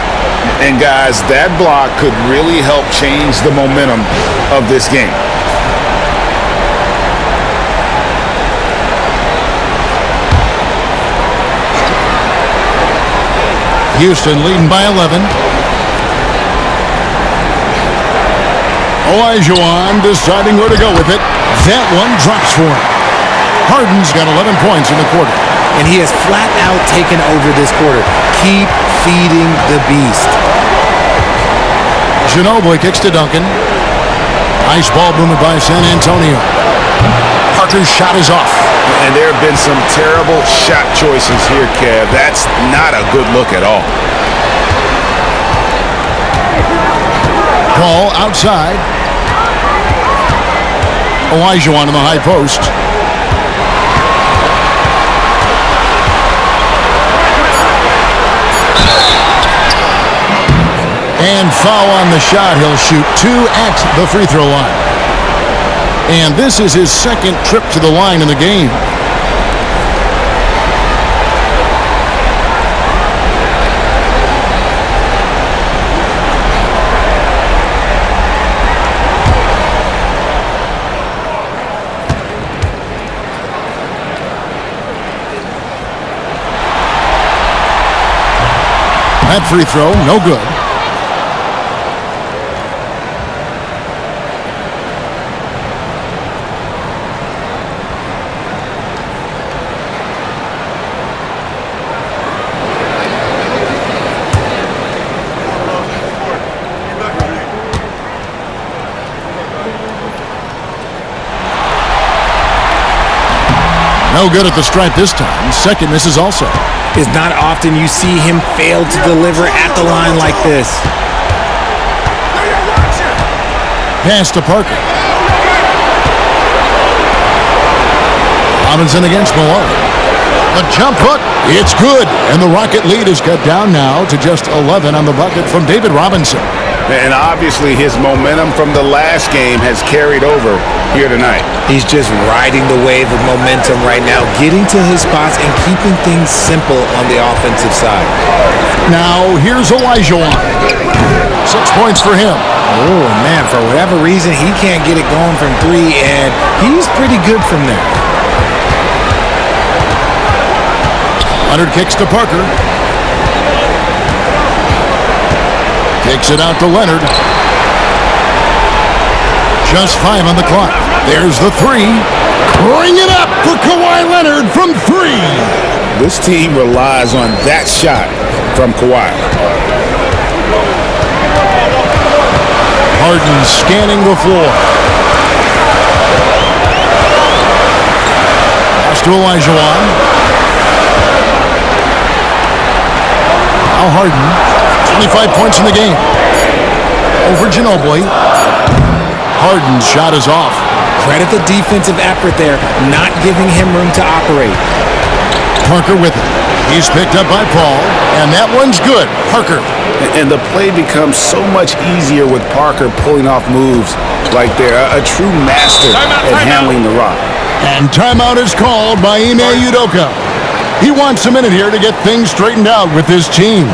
And guys, that block could really help change the momentum of this game. Houston leading by 11. Olajuwon deciding where to go with it. That one drops for him. Harden's got 11 points in the quarter. And he has flat out taken over this quarter. Keep feeding the beast. Ginobili kicks to Duncan. Nice ball movement by San Antonio. Parker's shot is off. And there have been some terrible shot choices here, Kev. That's not a good look at all. Paul outside. Olajuwon in the high post. And foul on the shot. He'll shoot 2 at the free throw line. And this is his second trip to the line in the game. That free throw, no good. No good at the stripe this time. Second misses also. It's not often you see him fail to deliver at the line like this. Pass to Parker. Robinson against Malone. The jump hook. It's good. And the Rocket lead is cut down now to just 11 on the bucket from David Robinson. And obviously his momentum from the last game has carried over here tonight. He's just riding the wave of momentum right now, getting to his spots and keeping things simple on the offensive side. Now here's Olajuwon. 6 points for him. Oh, man, for whatever reason, he can't get it going from 3, and he's pretty good from there. Leonard kicks to Parker. Kicks it out to Leonard. Just 5 on the clock. There's the three. Bring it up for Kawhi Leonard from 3. This team relies on that shot from Kawhi. Harden scanning the floor. Pass to Olajuwon. Now Harden, 25 points in the game. Over Ginobili. Harden's shot is off. Credit the defensive effort there, not giving him room to operate. Parker with it. He's picked up by Paul, and that one's good. Parker. And the play becomes so much easier with Parker pulling off moves like they're a true master at handling the rock. And timeout is called by Ime Udoka. He wants a minute here to get things straightened out with his team.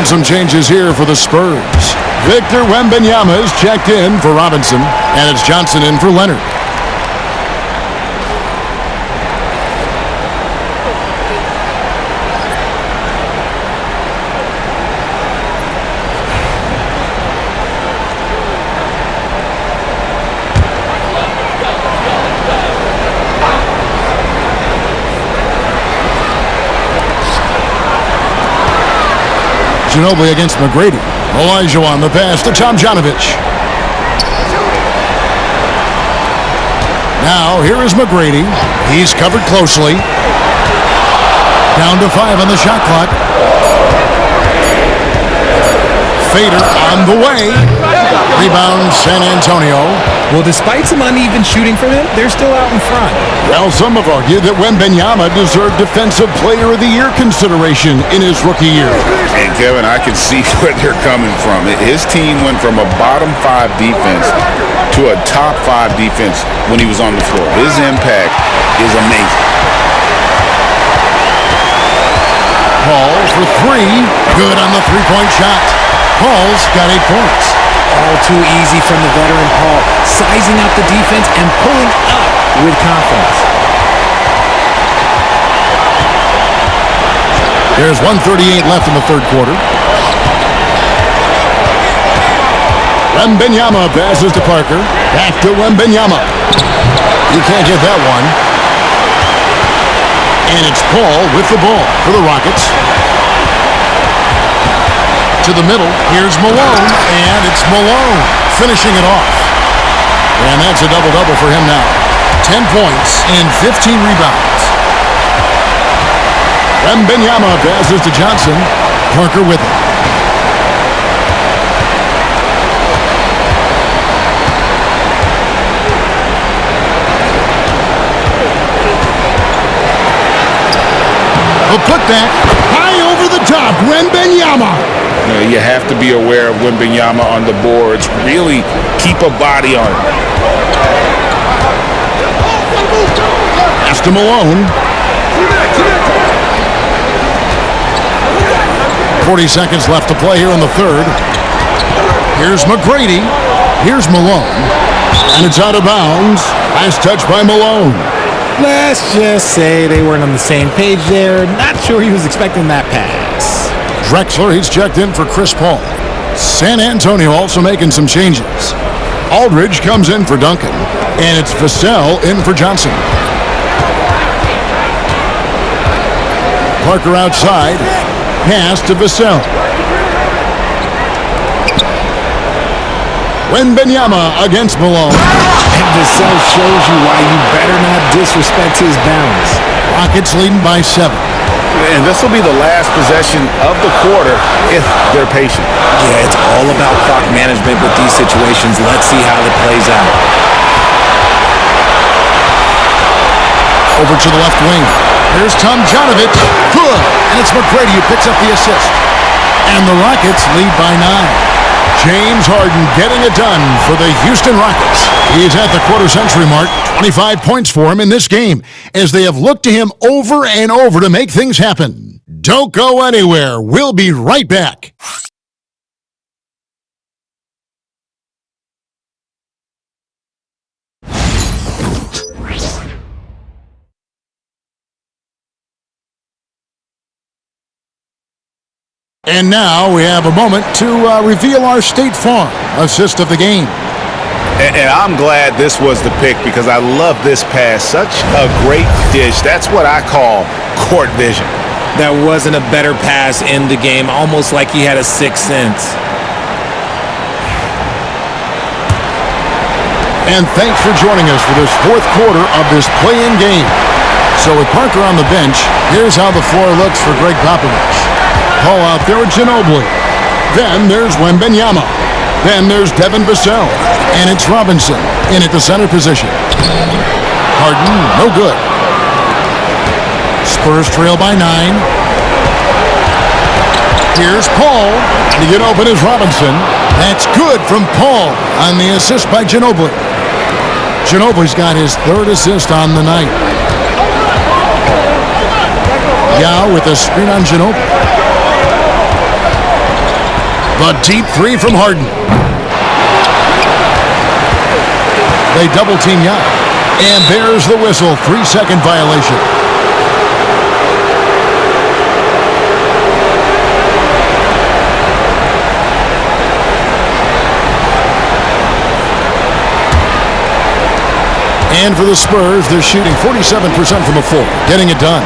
Some changes here for the Spurs. Victor Wembanyama is checked in for Robinson, and it's Johnson in for Leonard. Ginobili against McGrady. Olajuwon the pass to Tomjanovich. Now here is McGrady. He's covered closely. Down to 5 on the shot clock. Fader on the way. Rebound San Antonio. Well, despite some uneven shooting from him, they're still out in front. Well, some have argued that Wembanyama deserved Defensive Player of the Year consideration in his rookie year. And Kevin, I can see where they're coming from. His team went from a bottom 5 defense to a top 5 defense when he was on the floor. His impact is amazing. Paul for 3. Good on the three-point shot. Paul's got 8 points. All too easy from the veteran Paul, sizing out the defense and pulling up with confidence. There's 1:38 left in the third quarter. Wembanyama passes to Parker. Back to Wembanyama. You can't get that one. And it's Paul with the ball for the Rockets. To the middle, here's Malone, and it's Malone finishing it off. And that's a double-double for him now. 10 points and 15 rebounds. Wembanyama passes to Johnson. Parker with it. A putback high over the top. Wembanyama. You have to be aware of Wembanyama on the boards. Really keep a body on it. Pass to Malone. 40 seconds left to play here in the third. Here's McGrady. Here's Malone. And it's out of bounds. Last touch by Malone. Let's just say they weren't on the same page there. Not sure he was expecting that pass. Drexler, he's checked in for Chris Paul. San Antonio also making some changes. Aldridge comes in for Duncan, and it's Vassell in for Johnson. Parker outside, pass to Vassell. Wembanyama against Malone. And Vassell shows you why you better not disrespect his bounds. Rockets leading by 7. And this will be the last possession of the quarter if they're patient. Yeah, it's all about clock management with these situations. Let's see how it plays out. Over to the left wing. Here's Tomjanovich. Good. And it's McGrady who picks up the assist. And the Rockets lead by 9. James Harden getting it done for the Houston Rockets. He's at the quarter-century mark. 25 points for him in this game as they have looked to him over and over to make things happen. Don't go anywhere. We'll be right back. And now we have a moment to reveal our State Farm assist of the game. And I'm glad this was the pick because I love this pass. Such a great dish. That's what I call court vision. That wasn't a better pass in the game, almost like he had a sixth sense. And thanks for joining us for this fourth quarter of this play-in game. So with Parker on the bench, here's how the floor looks for Greg Popovich. Paul out there with Ginobili. Then there's Wembanyama. Then there's Devin Vassell. And it's Robinson in at the center position. Harden, no good. Spurs trail by 9. Here's Paul. To get open is Robinson. That's good from Paul on the assist by Ginobili. Ginobili's got his third assist on the night. Yao with a screen on Ginobili. The deep three from Harden. They double team Yao. And there's the whistle. 3-second violation. And for the Spurs, they're shooting 47% from the floor, getting it done.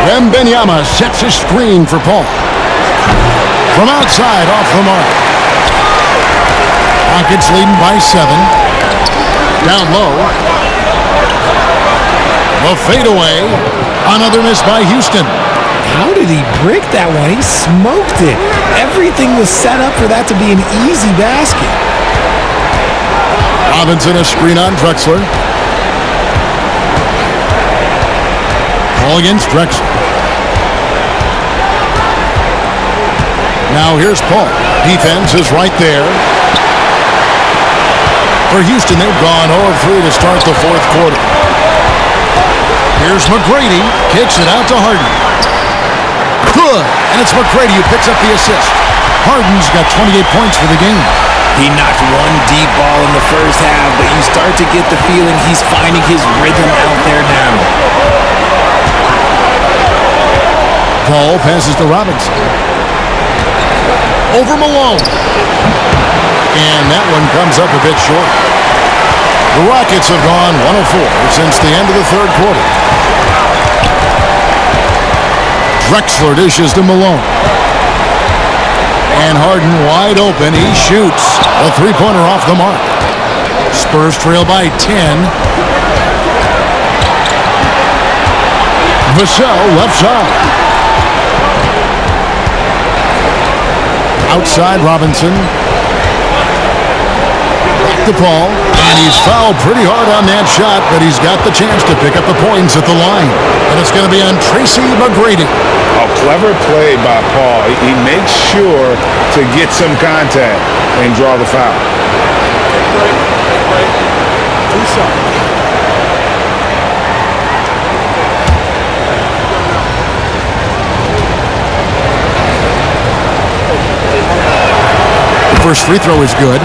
Wembanyama sets his screen for Paul. From outside, off the mark. Rockets leading by 7. Down low. The fadeaway. Another miss by Houston. How did he break that one? He smoked it. Everything was set up for that to be an easy basket. Robinson a screen on Drexler. Ball against Drexler. Now here's Paul. Defense is right there. For Houston, they've gone 0-3 to start the fourth quarter. Here's McGrady. Kicks it out to Harden. Good. And it's McGrady who picks up the assist. Harden's got 28 points for the game. He knocked one deep ball in the first half, but you start to get the feeling he's finding his rhythm out there now. Paul passes to Robinson. Over Malone. And that one comes up a bit short. The Rockets have gone 1-4 since the end of the third quarter. Drexler dishes to Malone. And Harden wide open. He shoots. A three-pointer off the mark. Spurs trail by 10. Vassell left side. Outside Robinson. Back to Paul. And he's fouled pretty hard on that shot, but he's got the chance to pick up the points at the line. And it's going to be on Tracy McGrady. A clever play by Paul. He makes sure to get some contact and draw the foul. The first free throw is good.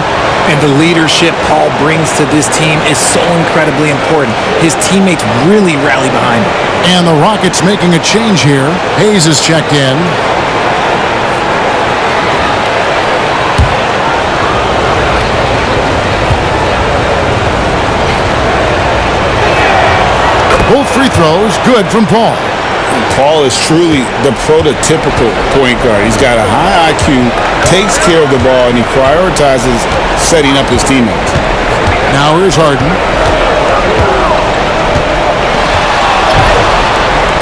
And the leadership Paul brings to this team is so incredibly important. His teammates really rally behind him. And the Rockets making a change here. Hayes is checked in. Both free throws good from Paul. Paul is truly the prototypical point guard. He's got a high IQ, takes care of the ball, and he prioritizes setting up his teammates. Now here's Harden.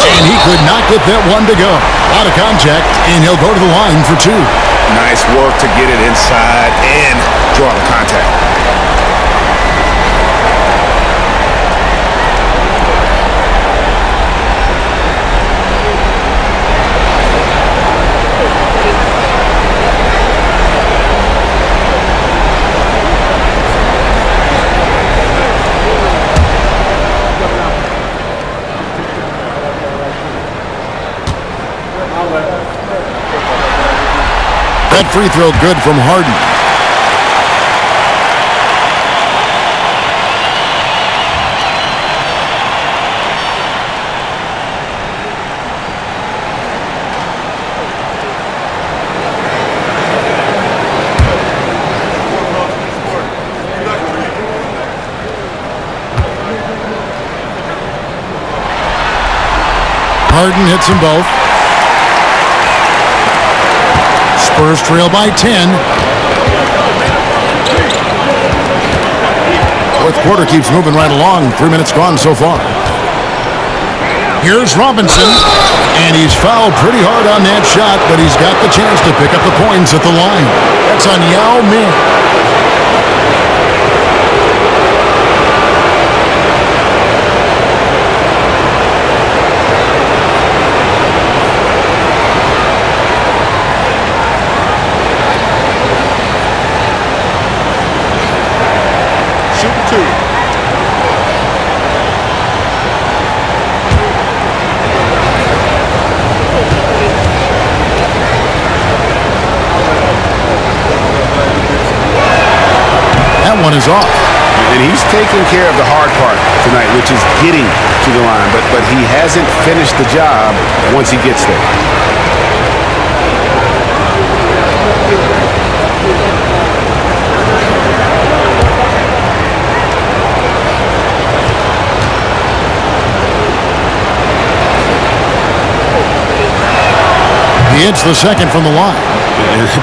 And he could not get that one to go. Out of contact, and he'll go to the line for two. Nice work to get it inside and draw the contact. That free throw good from Harden. Harden hits them both. Spurs trail by 10. Fourth quarter keeps moving right along. 3 minutes gone so far. Here's Robinson, and he's fouled pretty hard on that shot, but he's got the chance to pick up the points at the line. That's on Yao Ming. One is off. And he's taking care of the hard part tonight, which is getting to the line, but he hasn't finished the job once he gets there. He hits the second from the line.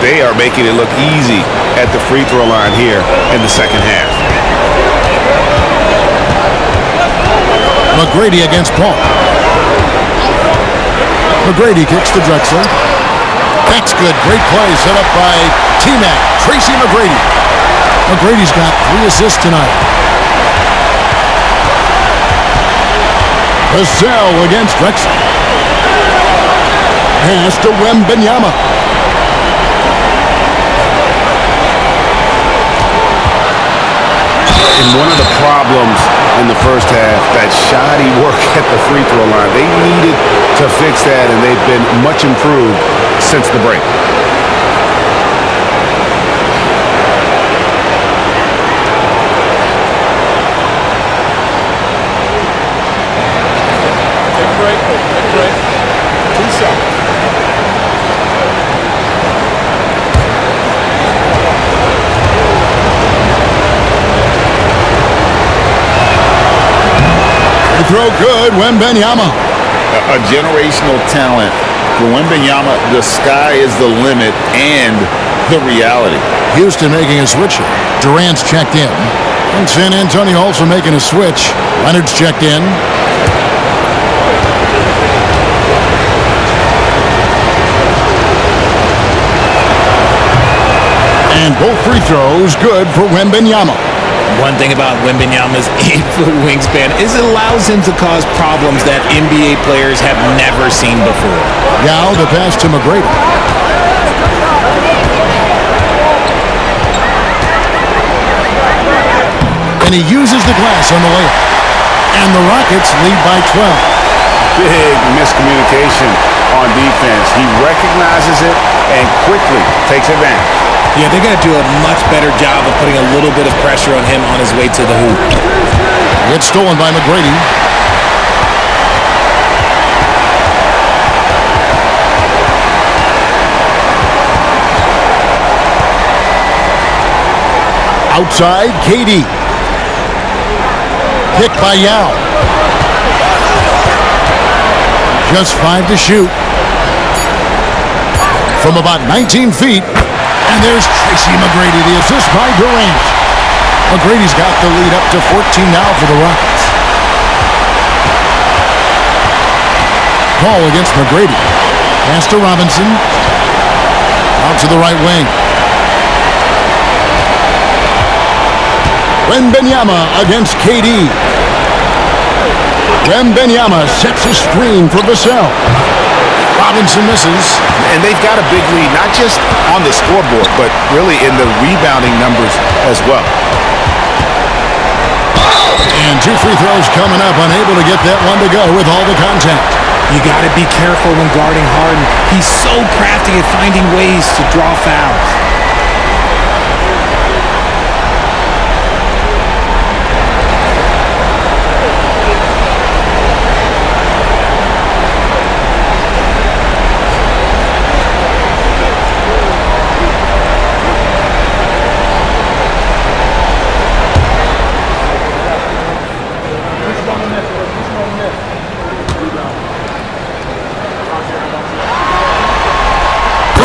They are making it look easy at the free throw line here in the second half. McGrady against Paul. McGrady kicks to Drexler. That's good. Great play set up by T-Mac. Tracy McGrady. McGrady's got 3 assists tonight. Vassell against Drexler. Pass to Wembanyama. And one of the problems in the first half, that shoddy work at the free throw line. They needed to fix that, and they've been much improved since the break. Take a break. 2 seconds. Throw good, Wembanyama. A generational talent. For Wembanyama, the sky is the limit and the reality. Houston making a switch here. Durant's checked in. And San Antonio also making a switch. Leonard's checked in. And both free throws good for Wembanyama. One thing about Wembanyama's 8-foot wingspan is it allows him to cause problems that NBA players have never seen before. Yao the pass to McGrady. And he uses the glass on the layup. And the Rockets lead by 12. Big miscommunication on defense. He recognizes it and quickly takes advantage. Yeah, they're going to do a much better job of putting a little bit of pressure on him on his way to the hoop. It's stolen by McGrady. Outside, KD. Picked by Yao. Just 5 to shoot. From about 19 feet. And there's Tracy McGrady, the assist by Durant. McGrady's got the lead up to 14 now for the Rockets. Paul against McGrady. Pass to Robinson. Out to the right wing. Wembanyama against KD. Wembanyama sets a screen for Vassell. Robinson misses. And they've got a big lead, not just on the scoreboard, but really in the rebounding numbers as well. And 2 free throws coming up, unable to get that one to go with all the contact. You got to be careful when guarding Harden. He's so crafty at finding ways to draw fouls.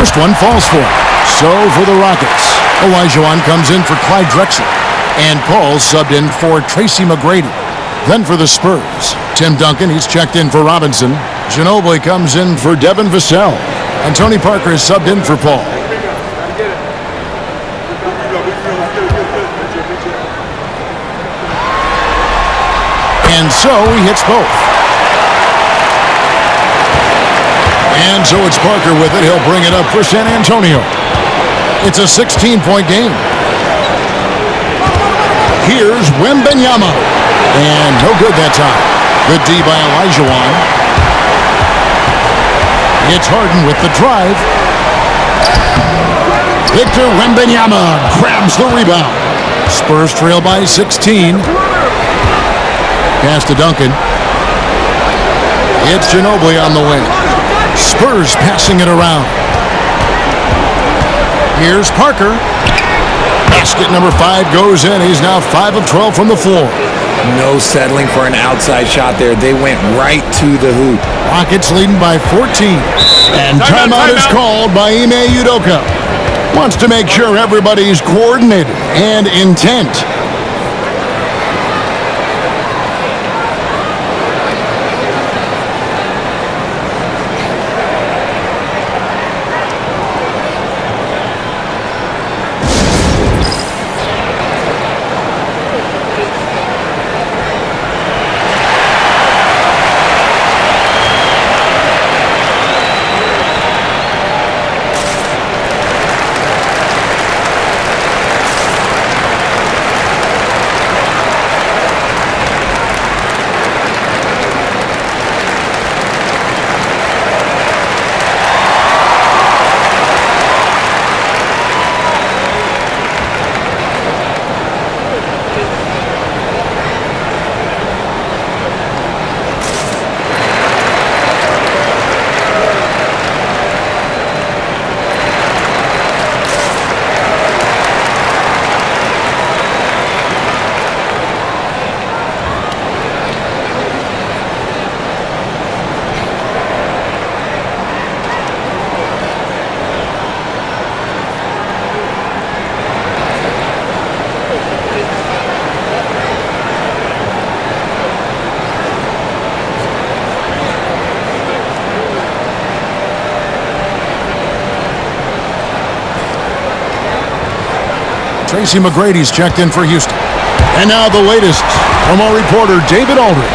First one falls for him. So for the Rockets, Olajuwon comes in for Clyde Drexler. And Paul subbed in for Tracy McGrady. Then for the Spurs, Tim Duncan, he's checked in for Robinson. Ginobili comes in for Devin Vassell. And Tony Parker is subbed in for Paul. And so he hits both. And so it's Parker with it. He'll bring it up for San Antonio. It's a 16-point game. Here's Wembanyama. And no good that time. Good D by Olajuwon. It's Harden with the drive. Victor Wembanyama grabs the rebound. Spurs trail by 16. Pass to Duncan. It's Ginobili on the wing. Spurs passing it around. Here's Parker. Basket number 5 goes in. He's now 5 of 12 from the floor. No settling for an outside shot there. They went right to the hoop. Rockets leading by 14. And timeout is called by Ime Udoka. Wants to make sure everybody's coordinated and intent. Tracy McGrady's checked in for Houston. And now the latest from our reporter, David Aldridge.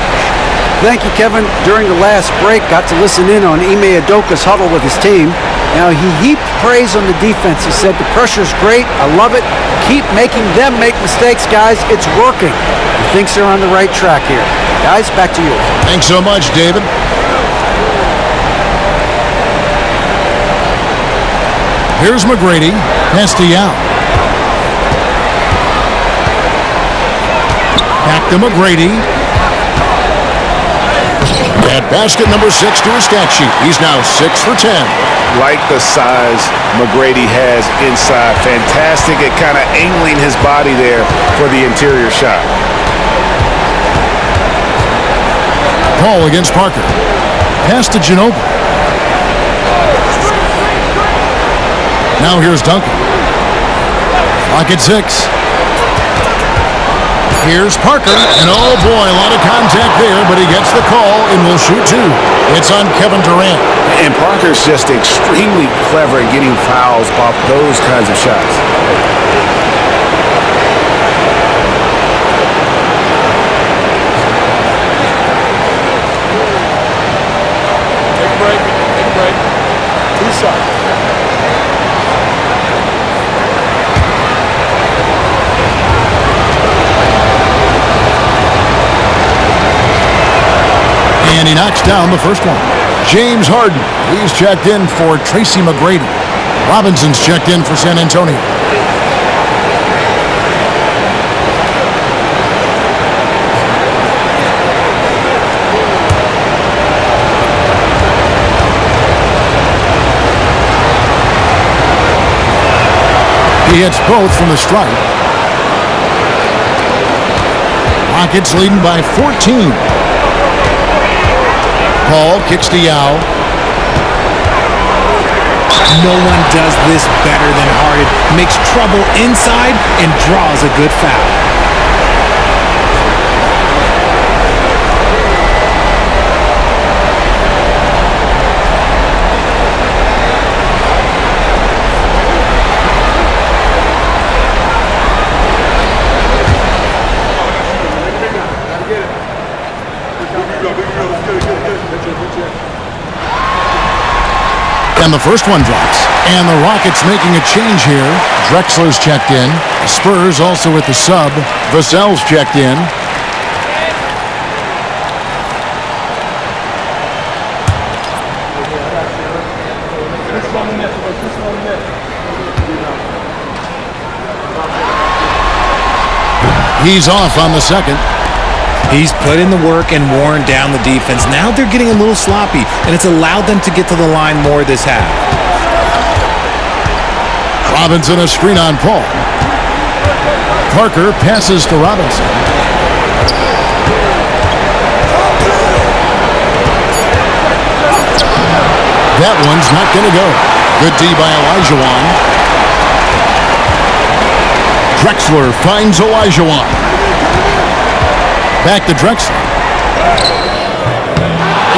Thank you, Kevin. During the last break, got to listen in on Ime Udoka's huddle with his team. Now, he heaped praise on the defense. He said, the pressure's great. I love it. Keep making them make mistakes, guys. It's working. He thinks they're on the right track here. Guys, back to you. Thanks so much, David. Here's McGrady. Pass to Yao. Back to McGrady. At basket number 6 to his stat sheet. He's now 6 for 10. Like the size McGrady has inside. Fantastic at kind of angling his body there for the interior shot. Paul against Parker. Pass to Ginobili. Now here's Duncan. Clock at 6. Here's Parker, and oh boy, a lot of contact there, but he gets the call and will shoot 2. It's on Kevin Durant. And Parker's just extremely clever at getting fouls off those kinds of shots. Take a break. Take a break. 2 shots. And he knocks down the first one. James Harden, he's checked in for Tracy McGrady. Robinson's checked in for San Antonio. He hits both from the stripe. Rockets leading by 14. Paul kicks to Yao. No one does this better than Harden. Makes trouble inside and draws a good foul. And the first one drops. And the Rockets making a change here. Drexler's checked in. The Spurs also with the sub. Vassell's checked in. He's off on the second. He's put in the work and worn down the defense. Now they're getting a little sloppy, and it's allowed them to get to the line more this half. Robinson a screen on Paul. Parker passes to Robinson. That one's not going to go. Good D by Olajuwon. Drexler finds Olajuwon. Back to Drexler.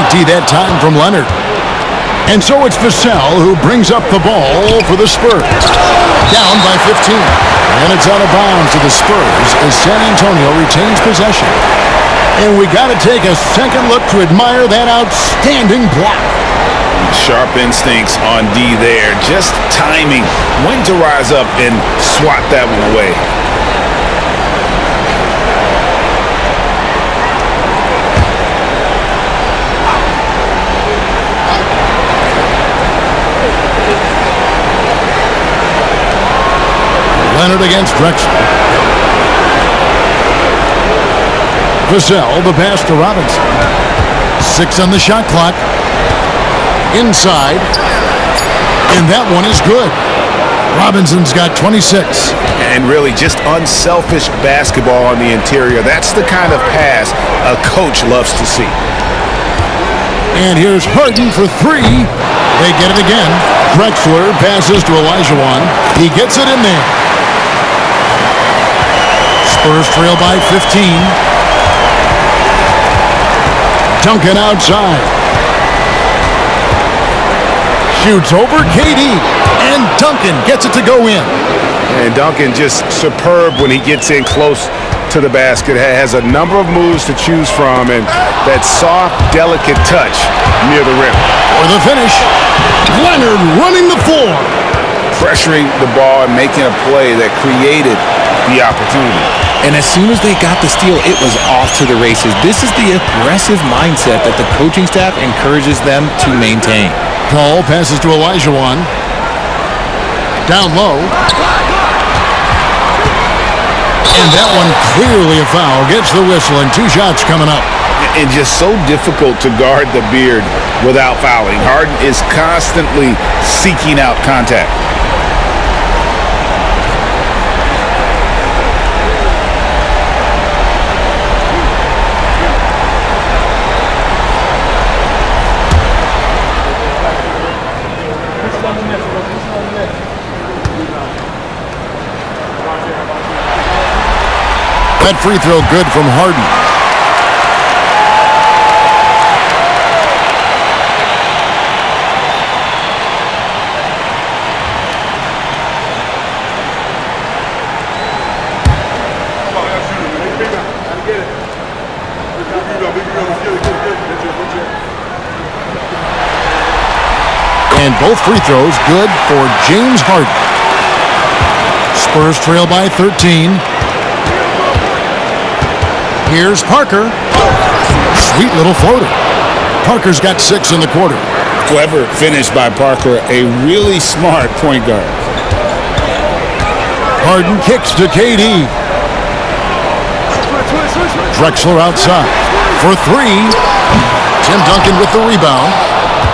D that time from Leonard. And so it's Vassell who brings up the ball for the Spurs. Down by 15. And it's out of bounds to the Spurs as San Antonio retains possession. And we got to take a second look to admire that outstanding block. Sharp instincts on D there. Just timing when to rise up and swat that one away. Leonard against Drexler. Vassell, the pass to Robinson. 6 on the shot clock. Inside. And that one is good. Robinson's got 26. And really just unselfish basketball on the interior. That's the kind of pass a coach loves to see. And here's Harden for 3. They get it again. Drexler passes to Olajuwon. He gets it in there. Spurs trail by 15. Duncan outside. Shoots over KD. And Duncan gets it to go in. And Duncan just superb when he gets in close to the basket. Has a number of moves to choose from. And that soft, delicate touch near the rim. For the finish, Leonard running the floor. Pressuring the ball and making a play that created the opportunity. And as soon as they got the steal, it was off to the races. This is the aggressive mindset that the coaching staff encourages them to maintain. Paul passes to Olajuwon. Down low. And that one clearly a foul. Gets the whistle, and 2 shots coming up. And just so difficult to guard the beard without fouling. Harden is constantly seeking out contact. That free throw good from Harden. And both free throws good for James Harden. Spurs trail by 13. Here's Parker. Sweet little floater. Parker's got 6 in the quarter. Clever finish by Parker, a really smart point guard. Harden kicks to KD. Drexler outside for 3. Tim Duncan with the rebound.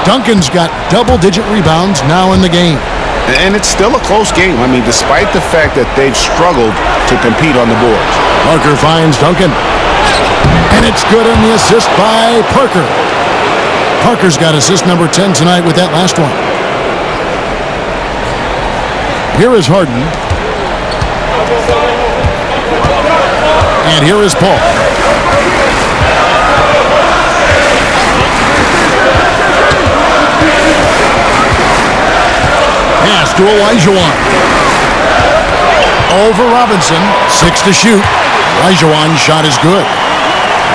Duncan's got double-digit rebounds now in the game. And it's still a close game. I mean, despite the fact that they've struggled to compete on the boards. Parker finds Duncan. And it's good on the assist by Parker. Parker's got assist number 10 tonight with that last one. Here is Harden. And here is Paul. Pass to Olajuwon. Over Robinson. 6 to shoot. Olajuwon's shot is good.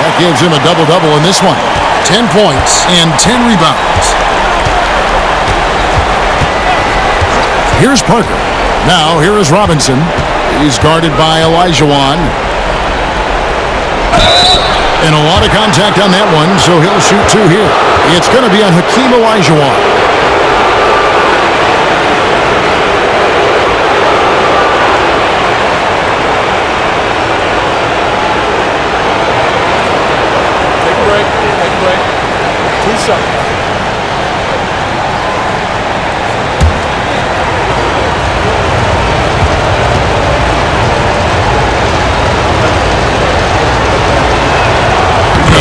That gives him a double-double in this one. 10 points and 10 rebounds. Here's Parker. Now here is Robinson. He's guarded by Olajuwon. And a lot of contact on that one, so he'll shoot 2 here. It's going to be on Hakeem Olajuwon.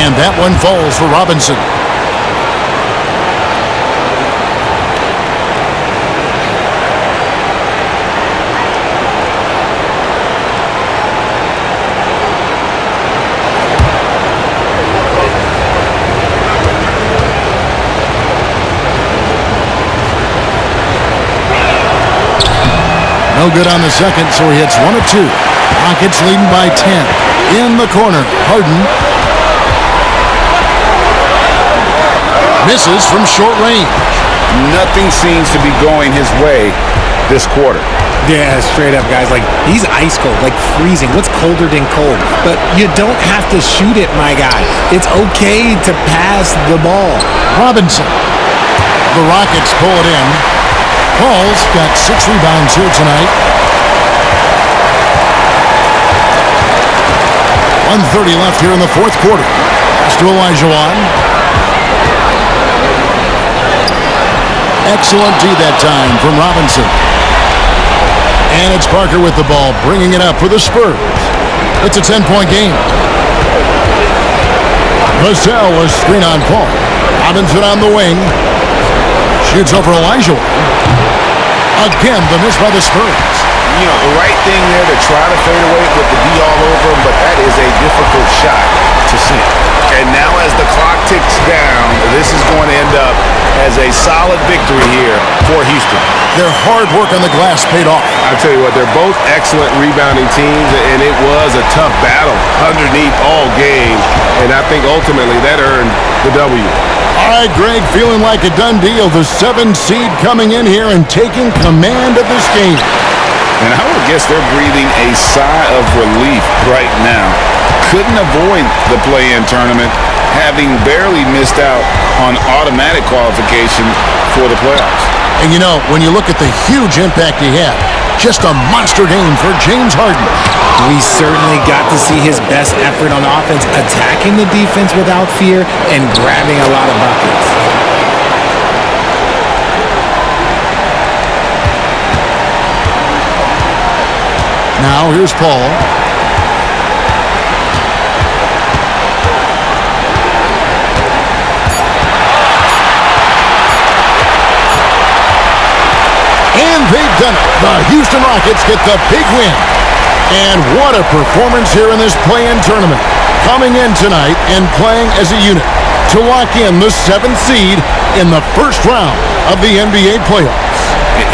And that one falls for Robinson. No good on the second, so he hits 1 of 2. Rockets leading by 10. In the corner, Harden. Misses from short range. Nothing seems to be going his way this quarter. Yeah, straight up, guys. Like, he's ice cold, like freezing. What's colder than cold? But you don't have to shoot it, my guy. It's okay to pass the ball. Robinson. The Rockets pull it in. Paul's got 6 rebounds here tonight. 1:30 left here in the fourth quarter. Pass to Olajuwon. Excellent D that time from Robinson. And it's Parker with the ball, bringing it up for the Spurs. It's a 10-point game. Vassell was screen on Paul. Robinson on the wing. Shoots over Olajuwon. Again, the miss by the Spurs. You know, the right thing there to try to fade away with the D all over him, but that is a difficult shot to sink. And now as the clock ticks down, this is going to end up as a solid victory here for Houston. Their hard work on the glass paid off. I tell you what, they're both excellent rebounding teams, and it was a tough battle underneath all game, and I think ultimately that earned the W. All right, Greg, feeling like a done deal. The 7 seed coming in here and taking command of this game. And I would guess they're breathing a sigh of relief right now. Couldn't avoid the play-in tournament, having barely missed out on automatic qualification for the playoffs. And you know, when you look at the huge impact he had, just a monster game for James Harden. We certainly got to see his best effort on offense, attacking the defense without fear and grabbing a lot of buckets. Now here's Paul. And they've done it. The Houston Rockets get the big win. And what a performance here in this play-in tournament. Coming in tonight and playing as a unit to lock in the 7th seed in the first round of the NBA playoffs.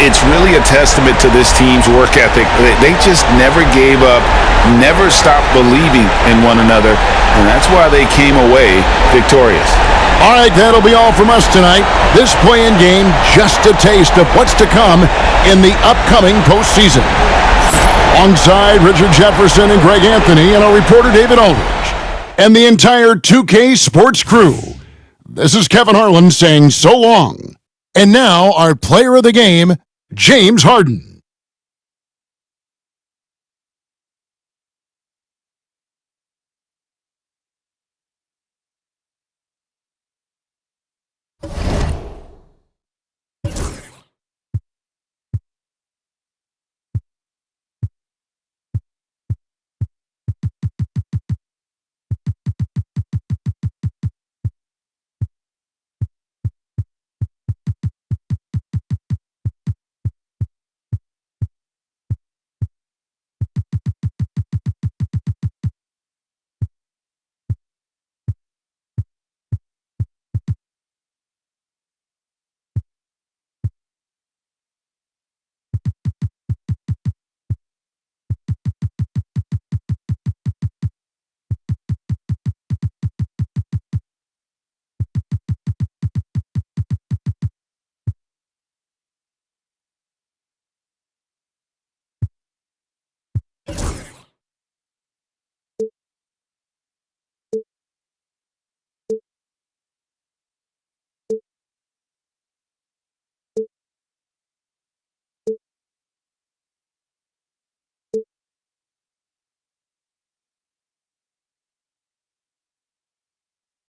It's really a testament to this team's work ethic. They just never gave up, never stopped believing in one another, and that's why they came away victorious. All right, that'll be all from us tonight. This play-in game, just a taste of what's to come in the upcoming postseason. Alongside Richard Jefferson and Greg Anthony and our reporter David Aldridge and the entire 2K Sports crew, this is Kevin Harlan saying so long. And now our player of the game, James Harden.